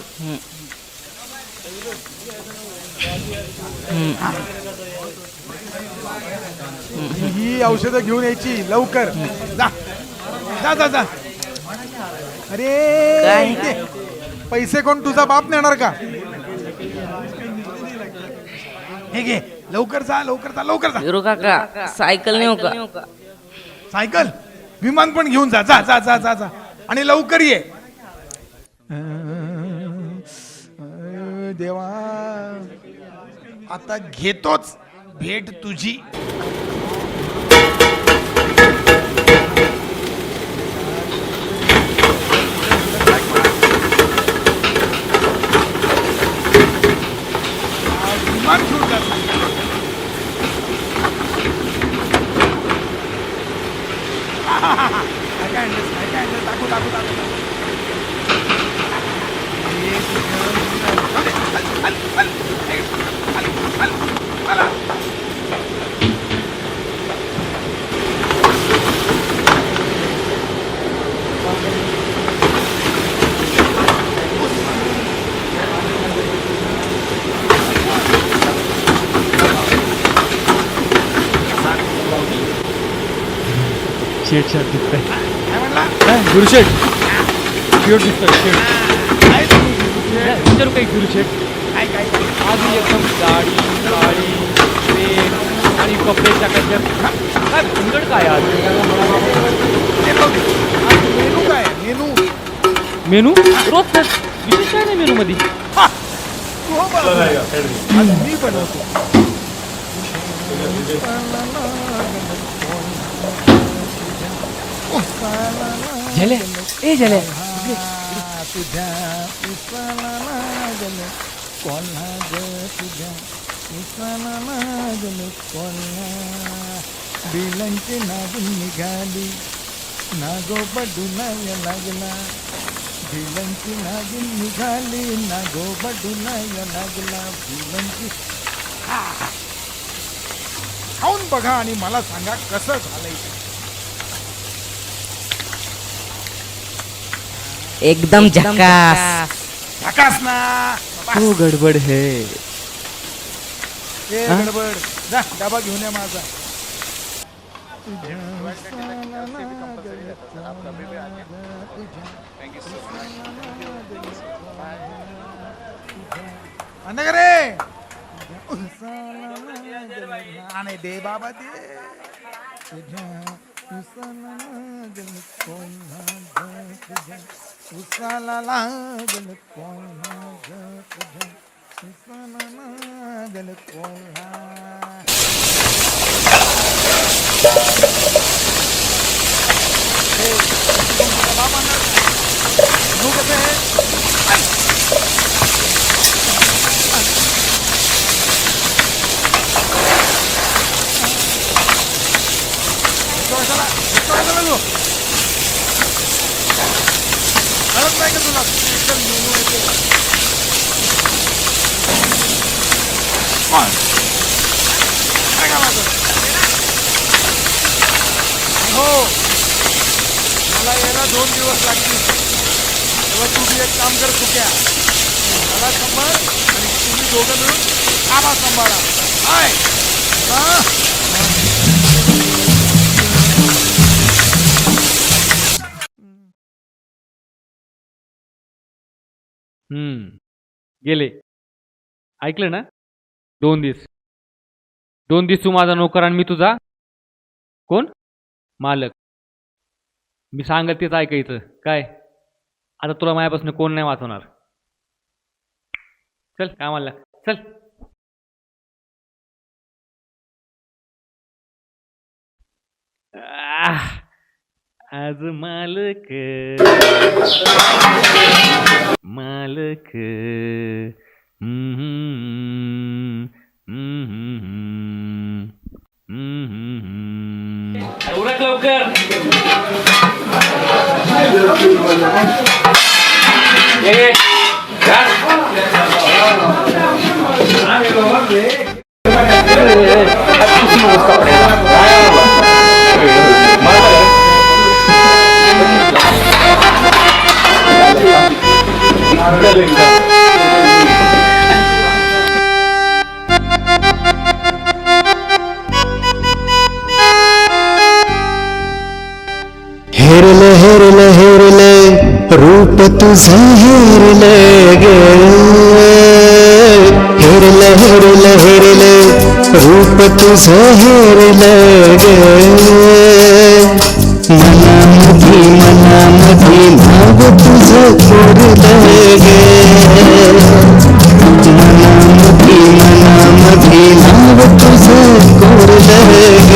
S10: ही औषधं घेऊन यायची लवकर जा जा जा जा अरे इथे. पैसे कोण तुझा बाप नेणार का हे घे लवकर जा लवकर जा लवकर जा
S7: काका सायकल नेऊ का
S10: सायकल विमान पण घेऊन जा जा जा जा जा जा आणि लवकर ये देवा आता घेतोच भेट तुझी विमान घेऊन जा दाखव दाखव दाखव
S12: शेट शेट दिसतंय
S10: काय म्हणला
S12: गुरुशेठ शेट दिसतोय शेट विचारू काही गुरुशेठ
S10: काय काय
S12: अजून एकदम गाडी गाडी पेन आणि कपडे टाकायचे काय तुमच्याकडे काय आज
S10: मेनू काय मेनू
S12: मेनू रोज विशेष काय नाही मेनू मध्ये
S10: मी बनवतो
S12: झाले ए झाले
S10: तुझ्या उसाला लागल कोल्हा ग तुझ्या उसाला लागल कोल्हा बिलांची नागून निघाली नागोबडूला लागला बिलांची नागून निघाली नागोबडूला लागला बिलांची खाऊन बघा आणि मला सांगा कसं झालंय
S7: एकदम झकास
S10: झकास ना
S12: तू गडबड है
S10: ए गडबड जा डबा घेऊन या माझा अन्ना रे आणि दे बाबा दे तुझ्या उसाला लागल कोल्हा ग तुझ्या उसाला लागल कोल्हा ग तुझ्या उसाला लागल कोल्हा नाही का तुला स्पेशल मेनू आहे ते? काय का माझं? हो मला यायला 2 दिवस लागतील. तेव्हा तुम्ही एक काम कर चुक्या, मला सांभाळ आणि तुम्ही दोघं मिळून आम्हा सांभाळा. हाय
S12: गेले. ऐकलं ना? 2 दिवस. 2 दिवस तू माझा नोकर आणि मी तुझा कोण? मालक. मी सांगत तेच ऐकायचं. काय आता तुला माझ्यापासून कोण नाही वाचवणार. चल कामाला चल. आज मालक मालक उरक लवकर.
S14: हेरले हेरले हेरले रूप तुझं हेरले ग. हेरले हेरले हेरले रूप तुझं हेरले ग. मनामधी नाव तुझं कोरले ग. मनामधी नाव तुझं कोरले ग.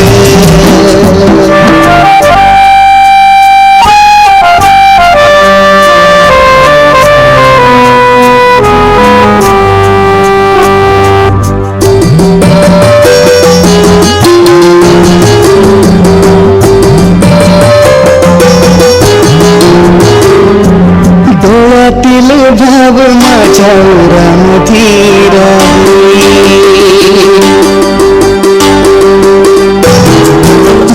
S14: भाव माझ्या उरामध्ये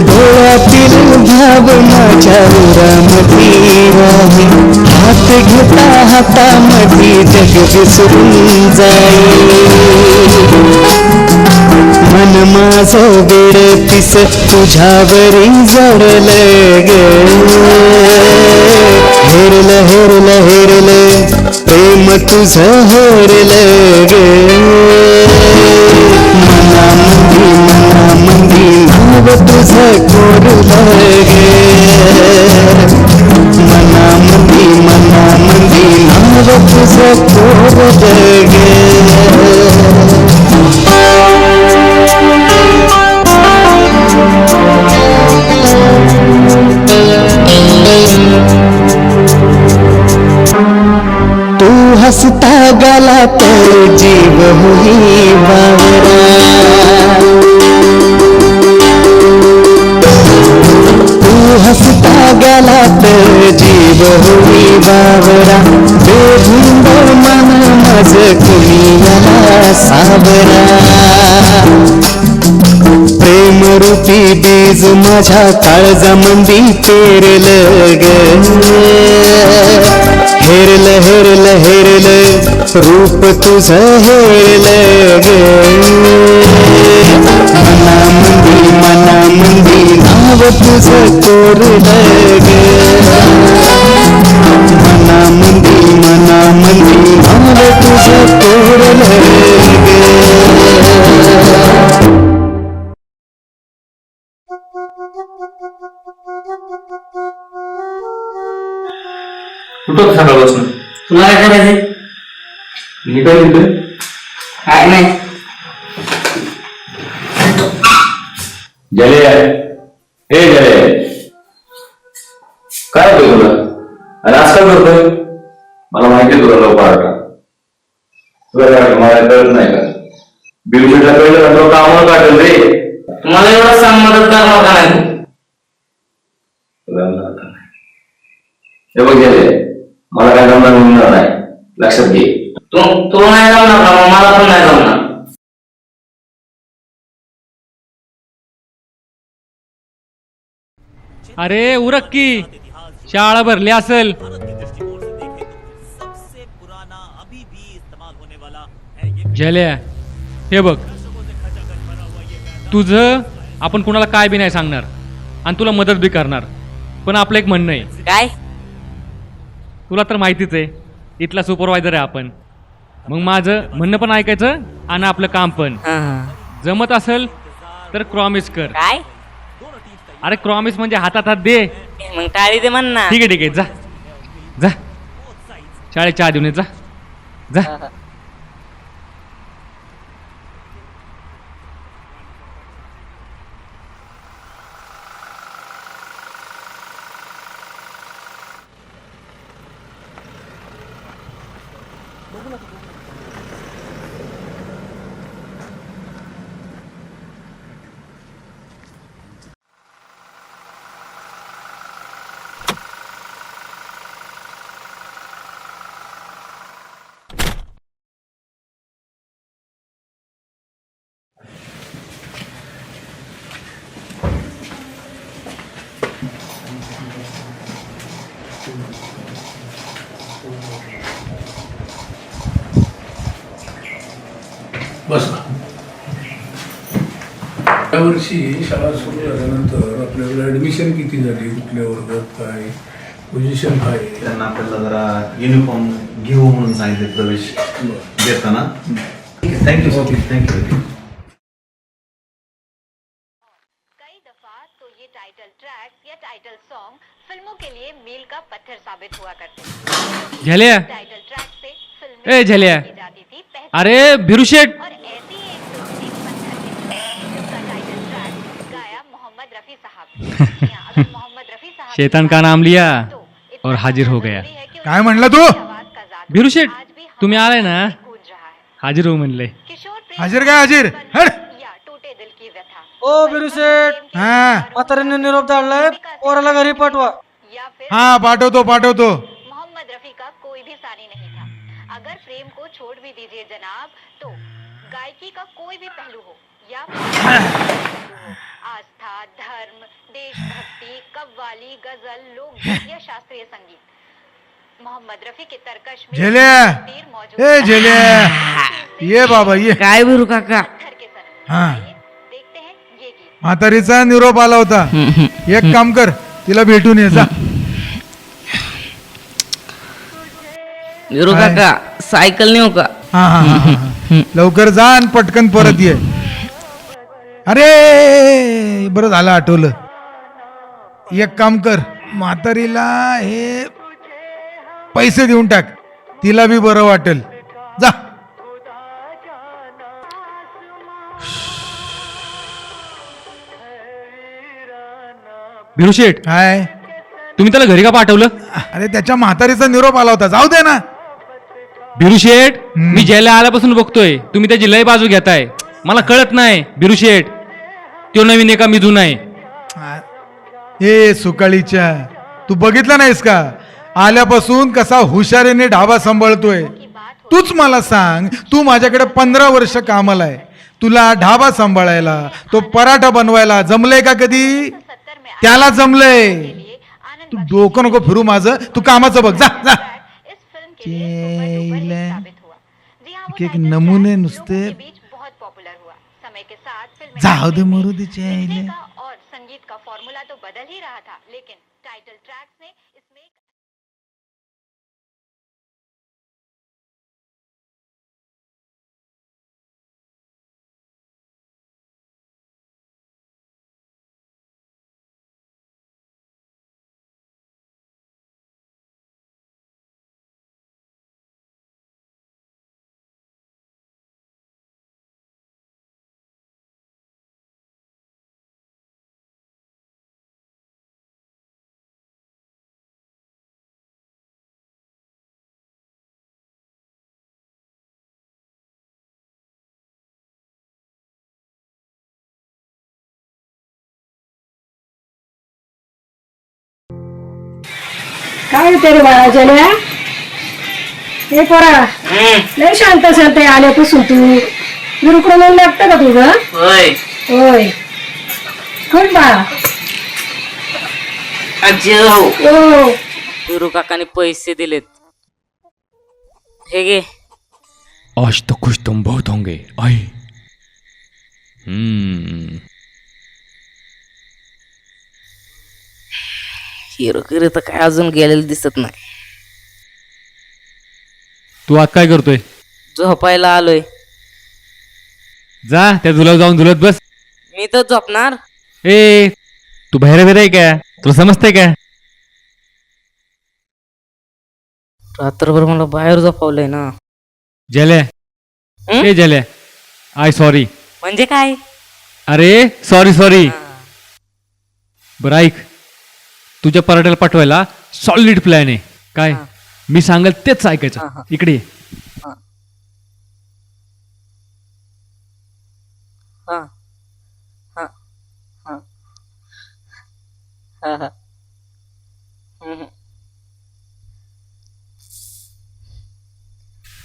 S14: डोळ्यातील भाव माझ्या उरामध्ये राही. हात घेता हातामध्ये जग विसरून जाई. मन माझं वेडतीस तुझ्यावरी जडलं ग. हेरलं हेरलं हेरलं प्रेम तुझं हेरलं ग. मनामंदी नाव तुझं कोरलं ग. मनामंदी नाव तुझं कोरलं ग. तू हसता गाला तर जीव होई बावरा. तू हसता गाला तर जीव होई बावरा. बेधुंद मन माझं कुणी याला सावरा. प्रेमरूपी बीज माझ्या काळजामंदी पेरलं ग. हेरलं हेरलं हेरलं रूप तुझं हेरलं ग. मनामंदी नाव तुझं कोरलं ग. मनामंदी नाव तुझं कोरलं ग.
S18: कुठं सकाळपासून
S7: तुला काय करायचंय?
S18: मी काय लिहितोय?
S7: काय नाही.
S18: जले हे जले काय होतंय तुला? आणि आज काय करतोय? मला माहिती तुला लवकर आटा तुला काय मला कळत नाही का? बिलशेटला कळलं का तुला कामावर काढेल रे.
S7: तुम्हाला एवढं सांग मदत करणार का नाही?
S18: हे बघ गेले मला काय जमणार नाही, लक्षात घे.
S13: तो नाही जमणार, मला पण नाही जमणार.
S12: अरे उरक की, शाळा भरली असेल. जल्या, हे बघ, तुझं आपण कुणाला काय बी नाही सांगणार आणि तुला मदत बी करणार, पण आपलं एक म्हणणं आहे.
S6: काय?
S12: तुला तर माहितीच आहे, इथला सुपरवायझर आहे आपण. मग माझं म्हणणं पण ऐकायचं आणि आपलं काम पण. जमत असेल तर प्रॉमिस कर.
S6: काय?
S12: अरे प्रॉमिस म्हणजे हातात हात दे.
S6: मग टाळी दे म्हण ना.
S12: ठीक आहे, जा जा, शाळेत चहा देऊन ये, जा जा.
S2: बस. यावर्षी शाळा सुरू झाल्यानंतर आपल्याला ऍडमिशन किती झाली, कुठल्या वर्गात, काय पोझिशन काय?
S17: त्यांना आपल्याला जरा युनिफॉर्म घेऊ म्हणून सांगितले प्रवेश देताना. Thank you so much, thank you.
S6: कई दफा तो ये टाइटल ट्रैक या टाइटल सॉन्ग फिल्मों के लिए मील का पत्थर साबित हुआ करते.
S12: झल्या,
S6: टाइटल ट्रैक से फिल्में
S12: ए झल्या,
S6: की जाती थी.
S12: अरे भिरुशेट,
S6: और ऐसी एक फिल्म थी पत्थर की, जिसका टाइटल ट्रैक गाया मोहम्मद रफी साहब. अगर मोहम्मद रफी साहब
S12: शैतान का नाम लिया और हाजिर हो गया.
S10: काय म्हणला तू?
S12: भिरुशेट, तुम्ही आलाय ना, हाजीर हो म्हणले.
S10: हाजीर काय हाजीर? हट.
S13: ओ बिरुशेठ, म्हाताऱ्याने निरोप धाडलाय, पोराला घरी पाठवा.
S10: हा पाठवतो पाठवतो.
S6: मोहम्मद रफी का कोई भी सानी नहीं था. अगर प्रेम को छोड़ भी दीजिए जनाब, तो गायकी का कोई भी पहलू हो या आस्था, धर्म, देशभक्ति, कव्वाली, गजल, लोकगीत या शास्त्रीय संगीत, मोहम्मद रफी के तरकश में
S10: झेल्या, ए झेल्या, ये बाबा ये.
S13: काय बिरू काका?
S10: हा, म्हातारीचा निरोप आला होता. एक काम कर, तिला भेटून ये जा.
S13: बिरू काका, सायकल नेऊ का?
S10: हा हा हा, लवकर जा आणि पटकन परत ये. अरे बरं झालं आठवलं. एक काम कर, म्हातारीला हे पैसे देऊन टाक, तिला बी बरं वाटेल. जा.
S12: भिरुशेट,
S10: काय
S12: तुम्ही त्याला घरी का पाठवलं?
S10: अरे त्याच्या म्हातारीचा निरोप आला होता, जाऊ दे ना.
S12: भिरुशेट, मी ज्याला आल्यापासून बघतोय तुम्ही त्याची लय बाजू घेताय. मला कळत नाही भिरुशेट, तो नवीन आहे का मी जुना आहे?
S10: ए सुकाळीच्या, तू बघितलं नाहीस का आल्यापासून कसा हुशारीने ढाबा सांभाळतोय? तूच मला सांग, तू माझ्याकडे 15 वर्ष कामाला आहे, तुला ढाबा सांभाळायला, तो पराठा बनवायला जमलंय का कधी? त्याला जमलंय. तू डोकं नको फिरू माझं, तू कामाचं बघ. जा जा. एक नमुने नुसते जाऊ दे, मरू दे.
S6: और संगीत का फॉर्मूला तो बदल ही रहा था, लेकिन टाइटल ट्रैक्स ने इसमें
S16: काय होते रे बाळा जल्या? हे पोरा लय शांत शांत आल्यापासून तू गुरुकडून मन लागतं का तुझं?
S13: होय
S16: होय कोण बाळा? हो
S13: गुरु काकाने पैसे दिलेत. हे घे.
S12: आज तो खुश तुम बहुत होंगे आई.
S13: हिरो तर काय अजून गेलेलं दिसत नाही.
S12: तू आज काय करतोय?
S13: झोपायला आलोय.
S12: जा त्या झुलावर जाऊन झुलत बस.
S13: मी तर झोपणार.
S12: ए तू बाहेर बिर आहे का? तुला समजतंय का?
S13: रात्रभर मला बाहेर झोपवलंय ना.
S12: जल्या ए जल्या आय सॉरी.
S13: म्हणजे काय?
S12: अरे सॉरी बरं ऐक, तुझ्या पराठ्याला पाठवायला सॉलिड प्लॅन आहे. काय मी सांगेल तेच ऐकायचं. इकडे ये.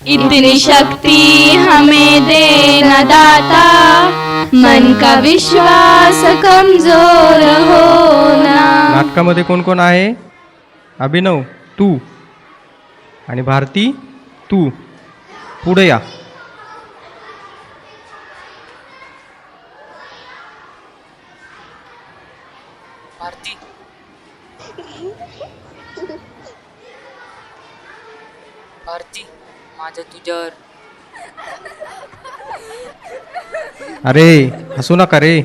S15: इतनी शक्ति हमें देना दाता, मन का विश्वास कमजोर होना.
S3: नाटकामध्ये कोण कोण आहे? अभिनव तू आणि भारती तू. पुढे या.
S13: भारती भारती माझं तुझ्यावर.
S3: अरे हसू नका रे.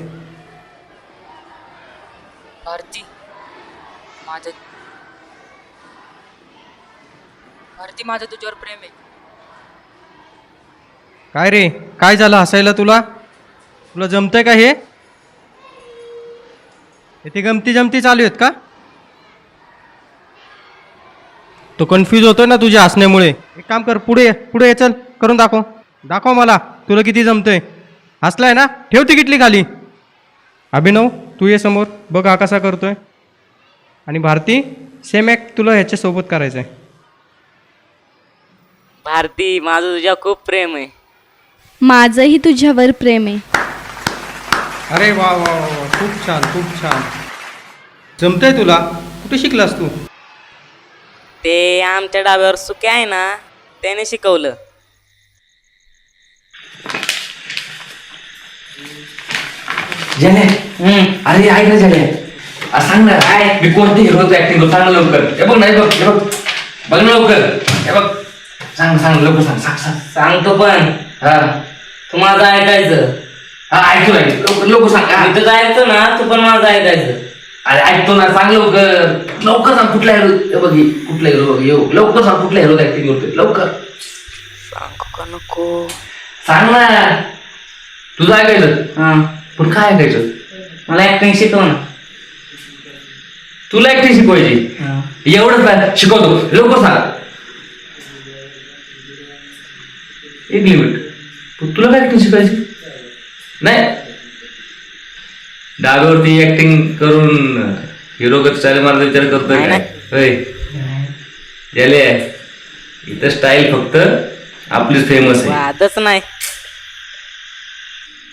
S13: भारती माझं तुझ्यावर प्रेम आहे.
S3: काय रे काय झालं हसायला? तुला जमतंय का हे? इथे गमती जमती चालू आहेत का? तो कन्फ्यूज होतोय ना तुझ्या हसण्यामुळे. एक काम कर, पुढे ये चल, करून दाखव मला तुला किती जमतंय. हसलाय ना? ठेव ती किटली खाली. अभिनव तू ये समोर, बघ हा कसा करतोय. आणि भारती सेम ॲक्ट तुला ह्याच्यासोबत करायचंय.
S13: भारती माझं तुझ्या खूप प्रेम आहे.
S15: माझंही तुझ्यावर प्रेम आहे.
S3: अरे वा वा वा, खूप छान. जमतंय तुला? कुठे शिकलास तू?
S13: ते आमच्या डाब्यावर सुके आहे ना, त्याने शिकवलं.
S18: अरे ऐक ना झाले, सांग ना काय मी कोणते हिरोचं ऍक्टिंग करतो? सांग लवकर. हे बघ ना, बघ ना लवकर. हे बघ सांग लवकर सांग.
S13: सांगतो पण तू माझं ऐकायचं.
S18: हा ऐकतो लवकर सांग.
S13: मी तर जायचं ना, तू पण माझं ऐकायचं.
S18: अरे ऐकतो ना, सांग लवकर सांग. कुठला हिरो? बघ कुठला हिरो बघ. येऊ लवकर सांग, कुठल्या हिरो ऍक्टिंग करतोय लवकर.
S13: सांगू का नको?
S18: सांग ना. तुझं ऐकायचं. पण काय ऐकायचं?
S13: मला ऍक्टिंग शिकव ना.
S18: तुला ऍक्टिंग शिकवायची? एवढंच नाही शिकवतो, लवकर सांग. एक लिमिट. तुला काय ऍक्टिंग शिकायची? नाही डाब्यावरती ऍक्टिंग करून हिरो स्टाईल मारायचा विचार करतोय काय? गेले इथं स्टाईल फक्त आपलीच फेमस आहे.
S13: वादच नाही.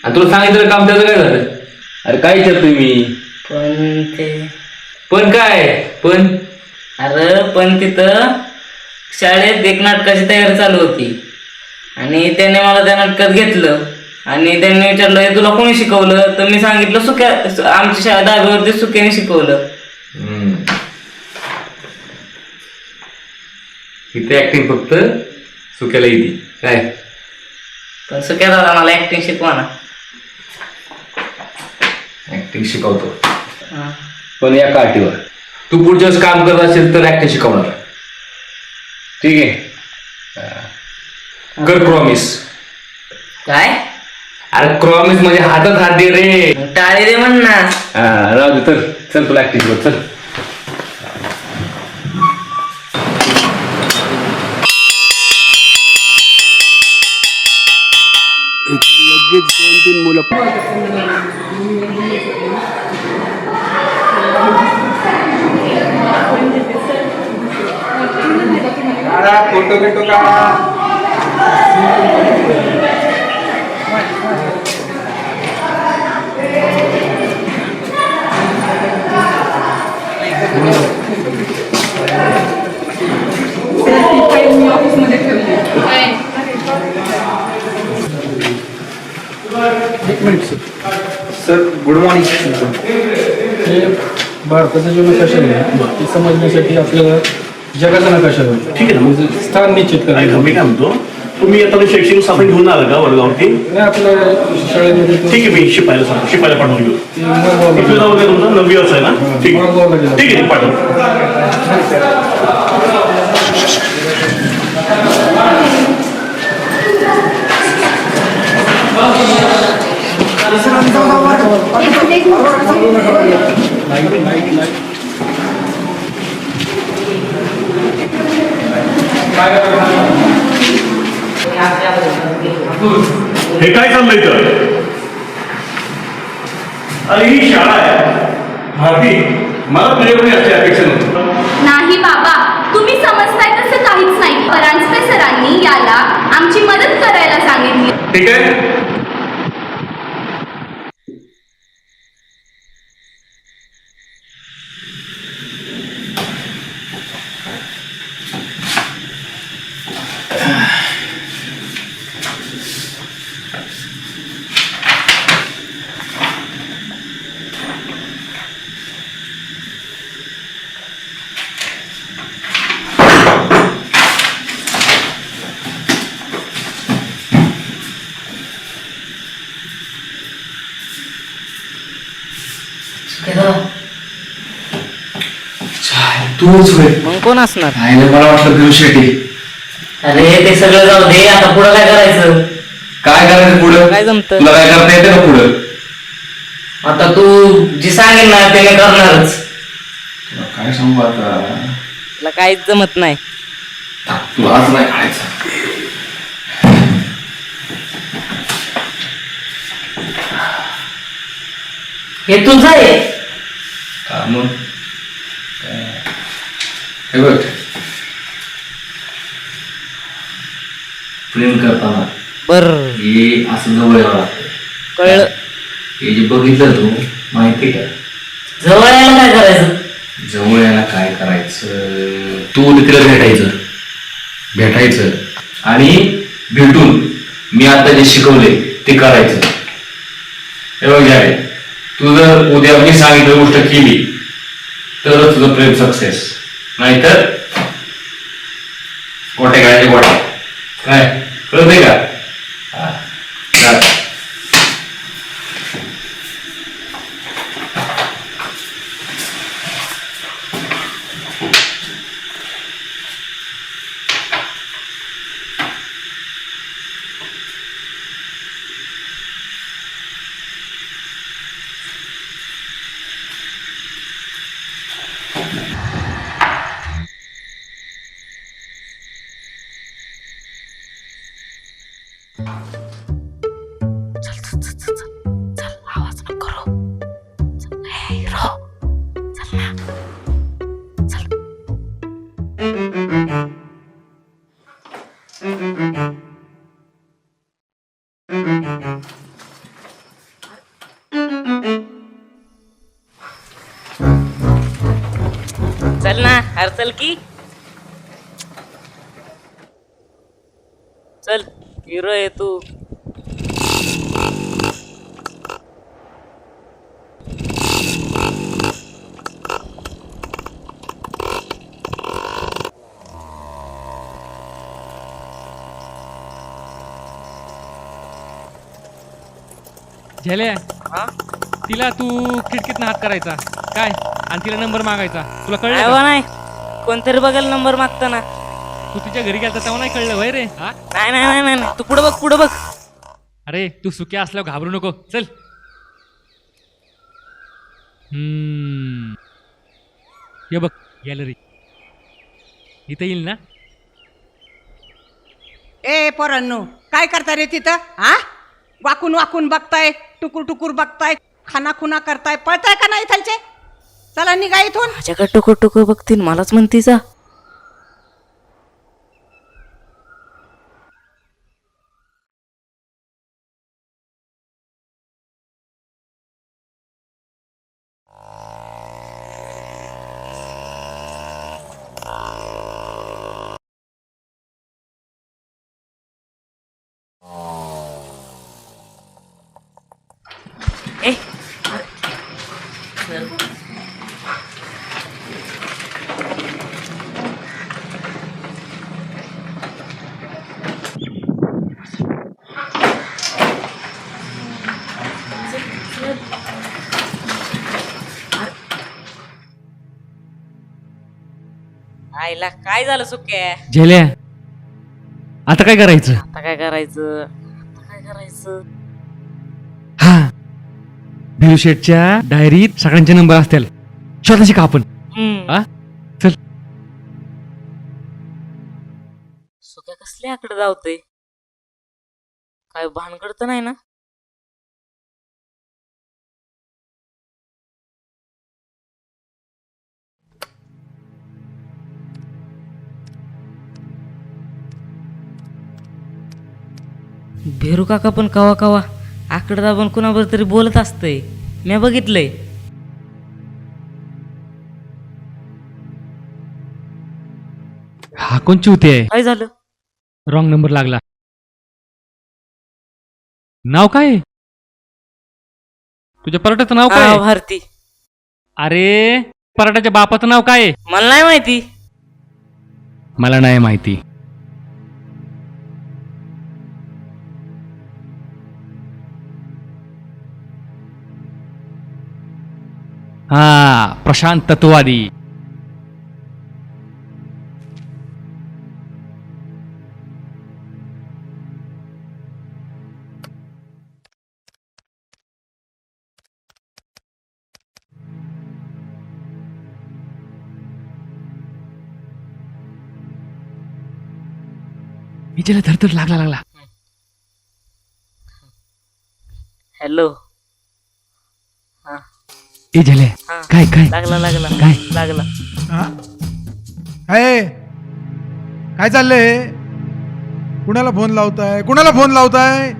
S18: आणि तुला सांगितलं काम त्याचं काय झालं? अरे काय विचारतोय मी? पण काय पण?
S13: अरे पण तिथं शाळेत एक नाटकाची तयारी चालू होती आणि त्याने मला त्या नाटकात घेतलं आणि त्यांनी विचारलं हे तुला कोणी शिकवलं? तर मी सांगितलं आमच्या डाब्यावरती सुक्याने शिकवलं.
S18: इथे ऍक्टिंग फक्त सुक्याला येते काय?
S13: पण सुक्या दादा मला ऍक्टिंग शिकवा ना.
S18: ऍक्टिंग शिकवतो पण या काठीवर. तू पुढच्या वेळेस काम करत असेल तर ऍक्टिंग शिकवणार. ठीक आहे? कर प्रॉमिस.
S13: काय?
S18: अरे प्रॉमिस म्हणजे हातात हात दे रे.
S13: टाळी दे म्हण ना.
S18: राहू दे. चल तुला ऍक्टिंग शिकव. चल.
S4: लगेच 2-3 मुलं.
S3: फोटो बिटो काढा.
S4: एक मिनिट
S3: सर गुड मॉर्निंग.
S4: हे भारताचा जो नकाशा आहे ते समजण्यासाठी आपल्याला जगाचा नकाशा आहे.
S11: ठीक आहे ना.
S4: म्हणजे स्थान निश्चित
S11: ऐका,
S4: करायचं.
S11: मी काय म्हणतो, तुम्ही आता शैक्षणिक साधन घेऊन आला का वर्गावरती?
S4: नाही आपल्या शाळेमध्ये तो-
S11: ठीक आहे, मी शिपायला सांगतो, शिपायला पाठवून घेऊ.
S4: ते मागवावं
S11: किती
S4: लागेल.
S11: वर्ग आहे तुमचा? 9वी वर्ष आहे ना? ठीक आहे,
S4: मागवावं लागेल.
S11: ठीक आहे, पाठव. हे काय चाललंय तर? अरे ही शाळा आहे भारती, मला तुझ्याकडे याची अपेक्षा नव्हती.
S15: नाही बाबा, तुम्ही समजताय तसं काहीच नाही. परांजपे सरांनी याला आमची मदत करायला सांगितली.
S11: ठीक आहे.
S18: तूच होय.
S13: मग कोण असणार?
S18: नाही नाही, मला वाटलं पिऊ शेट्टी.
S13: अरे ते सगळं जाऊ दे, आता पुढं काय करायचं?
S18: काय करायचं पुढं?
S13: काय जमतं?
S18: तुला काय करता येते का पुढं?
S13: आता तू जी सांगेल ना ते मी करणारच.
S18: तुला काय सांगू आता?
S13: तुला काहीच जमत नाही.
S18: तुला आज नाही खायचं.
S13: हे तुझं आहे.
S18: का मग? हे बघ, प्रेम करताना
S13: बर
S18: हे असं जवळ यावं लागतं.
S13: कळलं.
S18: हे जे बघितलं तू माहिती का?
S13: जवळ यायला काय करायचं?
S18: जवळ यायला काय करायचं? तू तिला भेटायचं आणि भेटून मी आता जे शिकवले ते करायचं. हे बघ यारे, तू जर उद्या मी सांगितलं गोष्ट केली तरच तुझं प्रेम सक्सेस, नाहीतर गोट्या गाड्याचे गोट्या. काय कळतंय का? हा, जा.
S13: चल ना, अरे चल की. चल, हिरो आहे तू.
S12: झेले, तिला तू खिडकीतनं हात करायचा काय आणि तिला नंबर मागायचा. तुला कळलं का?
S13: नाही, कोणतरी बघायला नंबर मागताना.
S12: तू तिच्या घरी गेलता तेव्हा नाही कळलं वय रे? हा,
S13: नाही नाही नाही नाही, तू पुढे बघ.
S12: अरे तू सुक्या असल्यावर घाबरू नको. चल. हे बघ गॅलरी इथं येईल ना.
S16: ए पोरांनो, काय करता रे तिथं? हा, वाकून वाकून बघताय, टुकूर टुकूर बघताय, खाना खुना करताय, पळताय का नाही इथलचे? चला निघा इथून.
S13: माझ्याकडे टुकूर टुकूर बघतील, मलाच म्हणतीचा.
S6: आईला काय झालं सुक्या?
S12: झेल्या आता काय करायचं?
S6: आता काय करायचं?
S12: हा भिरुशेठच्या डायरीत सगळ्यांचे नंबर असतील, शोधायचे का आपण? हा चल.
S6: सुक्या कसल्या आकडे धावतोय? काय भानगड तर नाही ना? भेरू काका पण कवा कवा आकडे दाबून कुणाबरोबर तरी बोलत असतंय, मी बघितलंय.
S12: हा कोण चिवते आहे?
S6: काय झालं?
S12: रॉंग नंबर लागला. नाव काय आहे? तुझ्या पराठाचं नाव काय आहे?
S6: भारती.
S12: अरे पराठाच्या बापाचं नाव काय आहे?
S6: मला नाही माहिती.
S12: मला नाही माहिती. हा प्रशांत तत्ववादी. विजयला धरधर लागला.
S6: हॅलो.
S12: ए झाले काय काय
S6: लागला
S12: काय
S6: लागला.
S10: काय चाललंय? कुणाला फोन लावताय?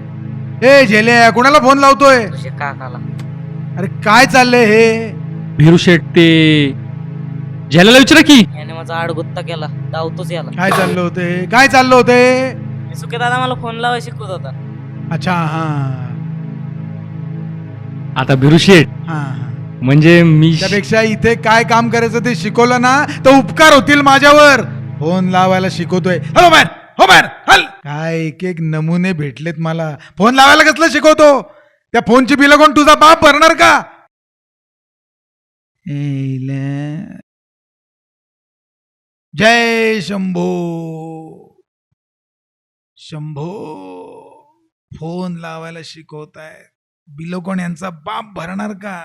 S10: ए झेल्या, कुणाला फोन लावतोय?
S6: तुझ्या काकाला.
S10: अरे काय चाललंय हे?
S12: भिरुशेठ ते झेल्याला विचारा की.
S6: याने माझा आडगुत्ता केला, धावतोच याला.
S10: काय चाललं होते?
S6: सुके दादा मला फोन लावायला शिकवत होता.
S10: अच्छा, हा.
S12: आता भिरुशेठ म्हणजे मी
S10: त्यापेक्षा इथे काय काम करायचं ते शिकवलं ना तर उपकार होतील माझ्यावर. फोन लावायला शिकवतोय. हॅलो मॅन, हो मॅन, हल. काय एक नमुने भेटलेत मला. फोन लावायला कसलं शिकवतो? त्या फोनची बिलं कोण तुझा बाप भरणार का? जय शंभो. फोन लावायला शिकवताय, बिलं कोण यांचा बाप भरणार का?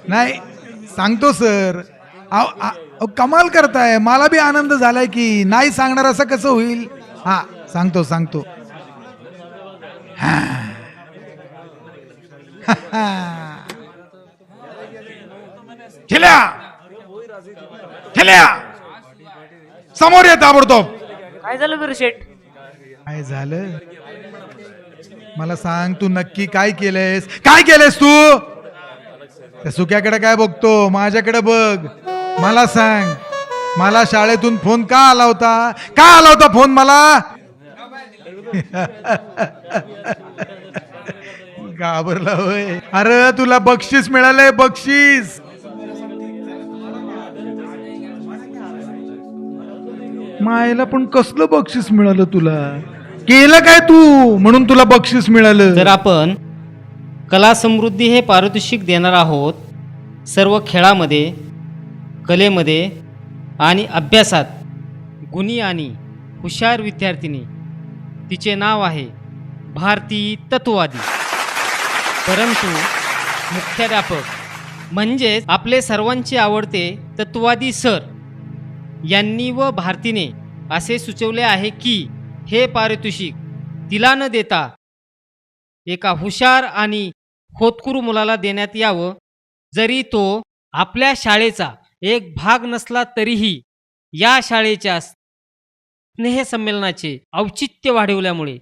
S10: नाही सांगतो सर. कमाल करताय, मला बी आनंद झालाय की. नाही सांगणार असं कसं होईल? हा सांगतो. खेल्या समोर ये ताबडतोब.
S6: काय झालं भिरुशेठ?
S10: काय झालं मला सांग. तू नक्की काय केलंयस तू? त्या सुक्याकडे काय बघतो, माझ्याकडे बघ. मला सांग, मला शाळेतून फोन का आला होता फोन मला? घाबरला होय? अरे तुला बक्षीस मिळालंय, बक्षीस. मायला पण कसलं बक्षीस मिळालं तुला? केलं काय तू म्हणून तुला बक्षीस मिळालं?
S13: तर आपण कला समृद्धी हे पारितोषिक देणार आहोत. सर्व खेळामध्ये, कलेमध्ये आणि अभ्यासात गुणी आणि हुशार विद्यार्थिनी. तिचे नाव आहे भारती तत्ववादी. परंतु मुख्याध्यापक म्हणजेच आपले सर्वांचे आवडते तत्ववादी सर यांनी व भारतीने असे सुचवले आहे की हे पारितोषिक तिला न देता एका हुशार आणि होतकुरू मुलाला देण्यात यावं. जरी तो आपल्या शाळेचा एक भाग नसला तरीही या शाळेच्या स्नेहसंमेलनाचे औचित्य वाढवल्यामुळे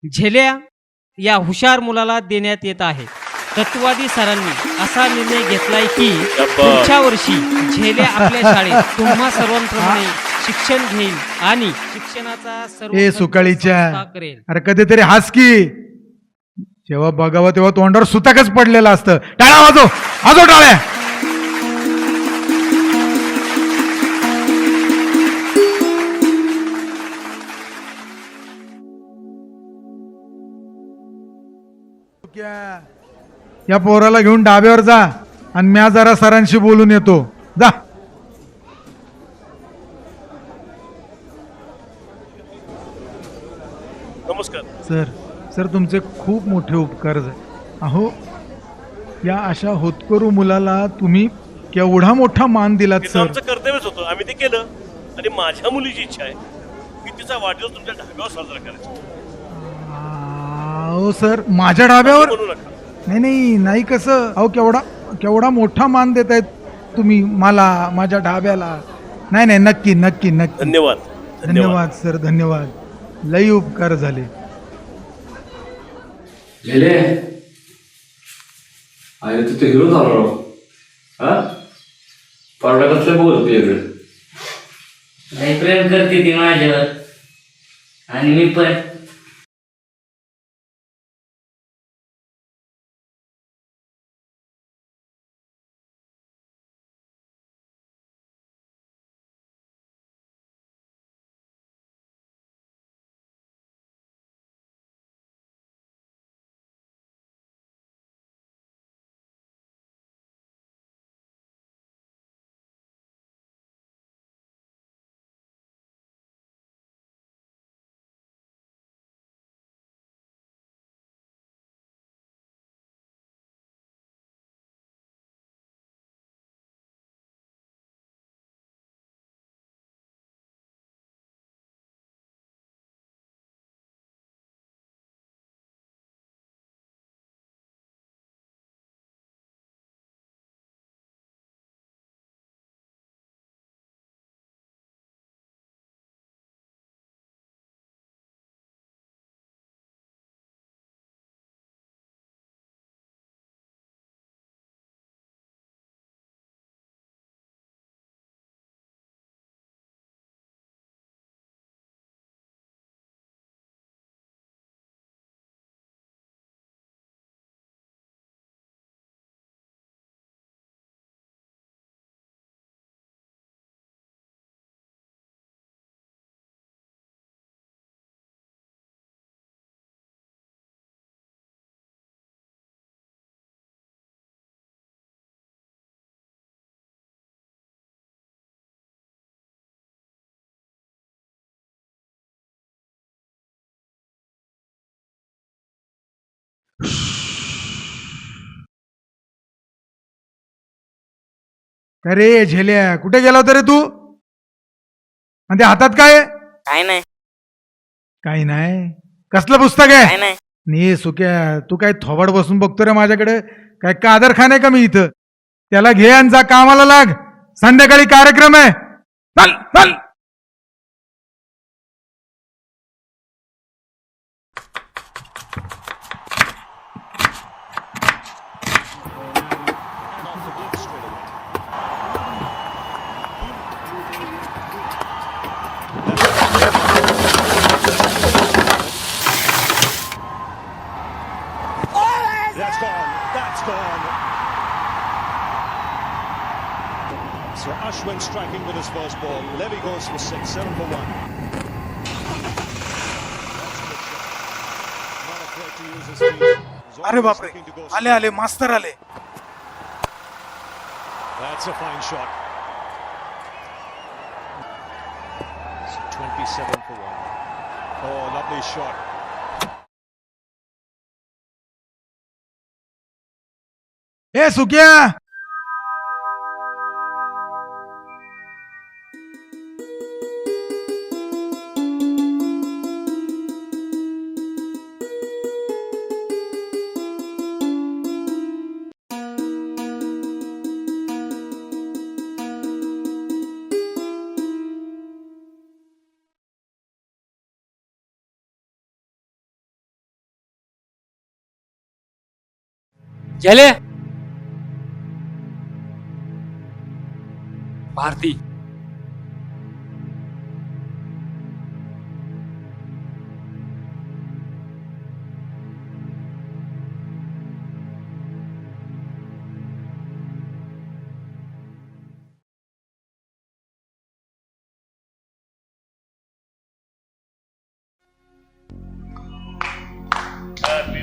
S13: झेल्या या हुशार मुलाला देण्यात येत आहे. तत्ववादी सरांनी असा निर्णय घेतलाय की पुढच्या वर्षी झेल्या आपल्या शाळेत तुम्हा सर्वांप्रमाणे शिक्षण घेईल आणि शिक्षणाचा सर्व
S10: सुकाळीच्या
S6: करेल.
S10: अरे कधीतरी हास की. जेव्हा बघावं तेव्हा तोंडावर सुताकच पडलेलं असतं. टाळ्या वाजव टाळ्या. या पोराला घेऊन डाब्यावर जा आणि म्या जरा सरांशी बोलून येतो. जा.
S2: नमस्कार
S10: सर तुमचे खूप मोठे उपकार आहे. अहो, या अशा होतकरू मुलाला तुम्ही केवढा मोठा मान दिलात सर.
S2: आमचं कर्तव्यच होतं, आम्ही ते केलं. आणि माझ्या मुलीची इच्छा आहे की तिचा वाढदिवस तुमच्या ढाब्यावर साजरा करायचा.
S10: अहो सर, माझ्या डाब्यावर
S2: म्हणू नका.
S10: नाही कसं. अहो, केवढा मोठा मान देत आहेत तुम्ही मला, माझ्या डाब्याला. नाही नक्की धन्यवाद सर, धन्यवाद. लई उपकार झाले.
S18: गेले अरे तू ते हिरो झालो राव. हा पारडा कसं बघत तुझ्याकडे.
S7: लई प्रेम करते ती माझ्यावर आणि मी पण.
S10: अरे झेल्या, कुठे गेला होता रे तू? आणि ते हातात काय आहे? काही नाही. कसलं पुस्तक आहे? नाही सुक्या, तू काय थोबाड बसून बघतो रे माझ्याकडे? काय कादरखान आहे का मी इथं? त्याला घे आणि जा कामाला लाग. संध्याकाळी कार्यक्रम आहे. चल चल.
S2: That's gone. So Ashwin striking with his first ball. Levy goes for 6, 7 for 1. Not afraid to use his feet.
S10: अरे बापरे, आले मास्तर आले.
S2: That's a fine shot. So 27 for 1. Oh, lovely shot.
S10: ए सुक्या,
S12: झाले भारती.
S11: Happy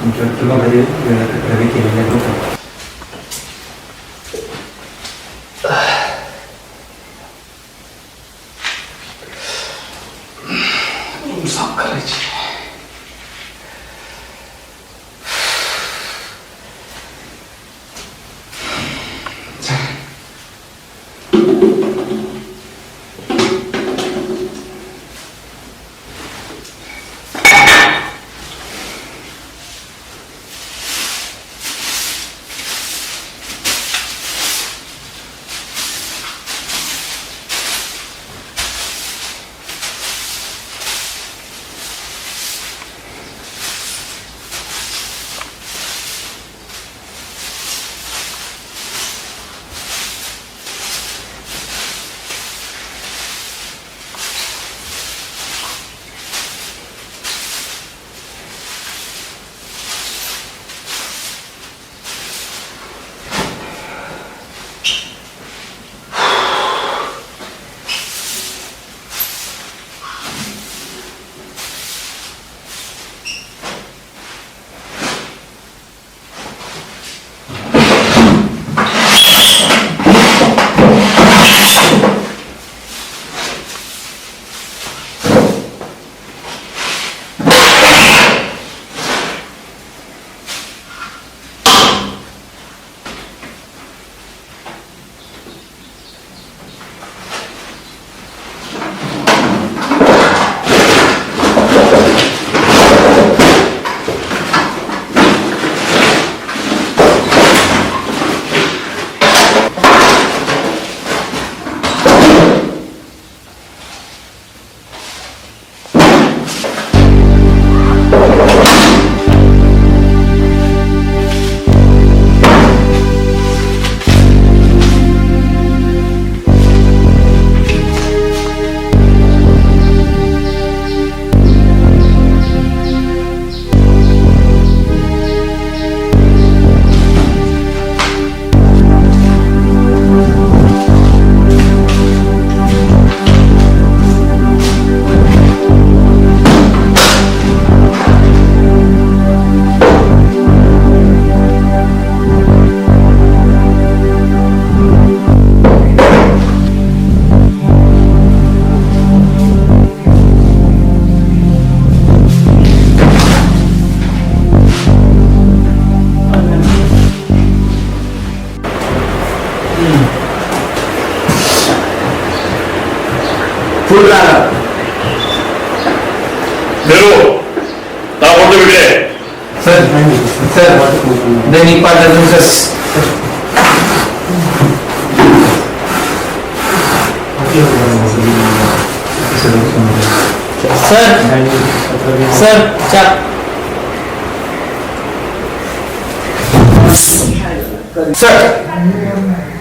S4: तुमच्या तुलामध्ये प्रवेश केलेल्या होता. साफ करायची.
S18: फुल राहणार ताबडतोब इकडे.
S4: सर सर दैनिक पाठवून सर. सर
S3: सर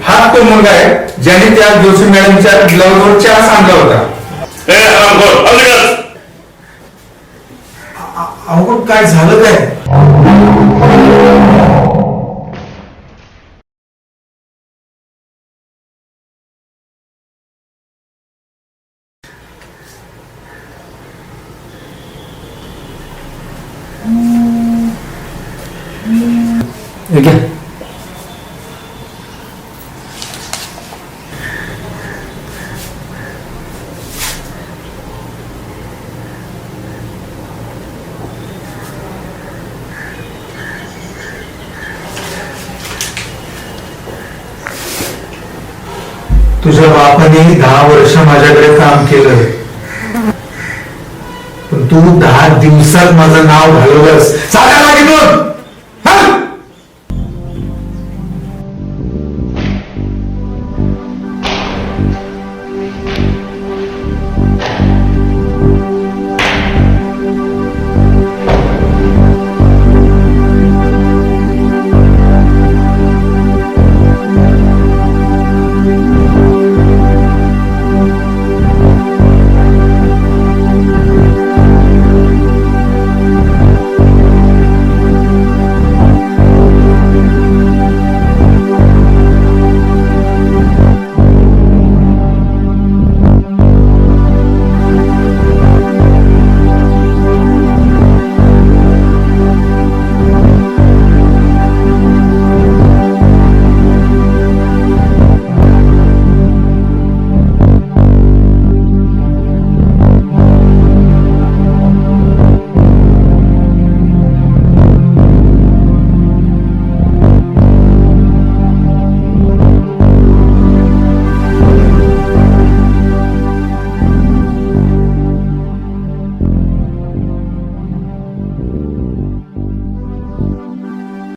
S3: हा तो मुलगा आहे ज्याने त्या जोशी मॅडमच्या ब्लाउजवर चहा सांडला होता. अहो काय झालं काय? तुझ्या बापाने 10 वर्ष माझ्याकडे काम केलं.
S14: तू 10 दिवसात माझं नाव घालवलंस. चालायला लागेल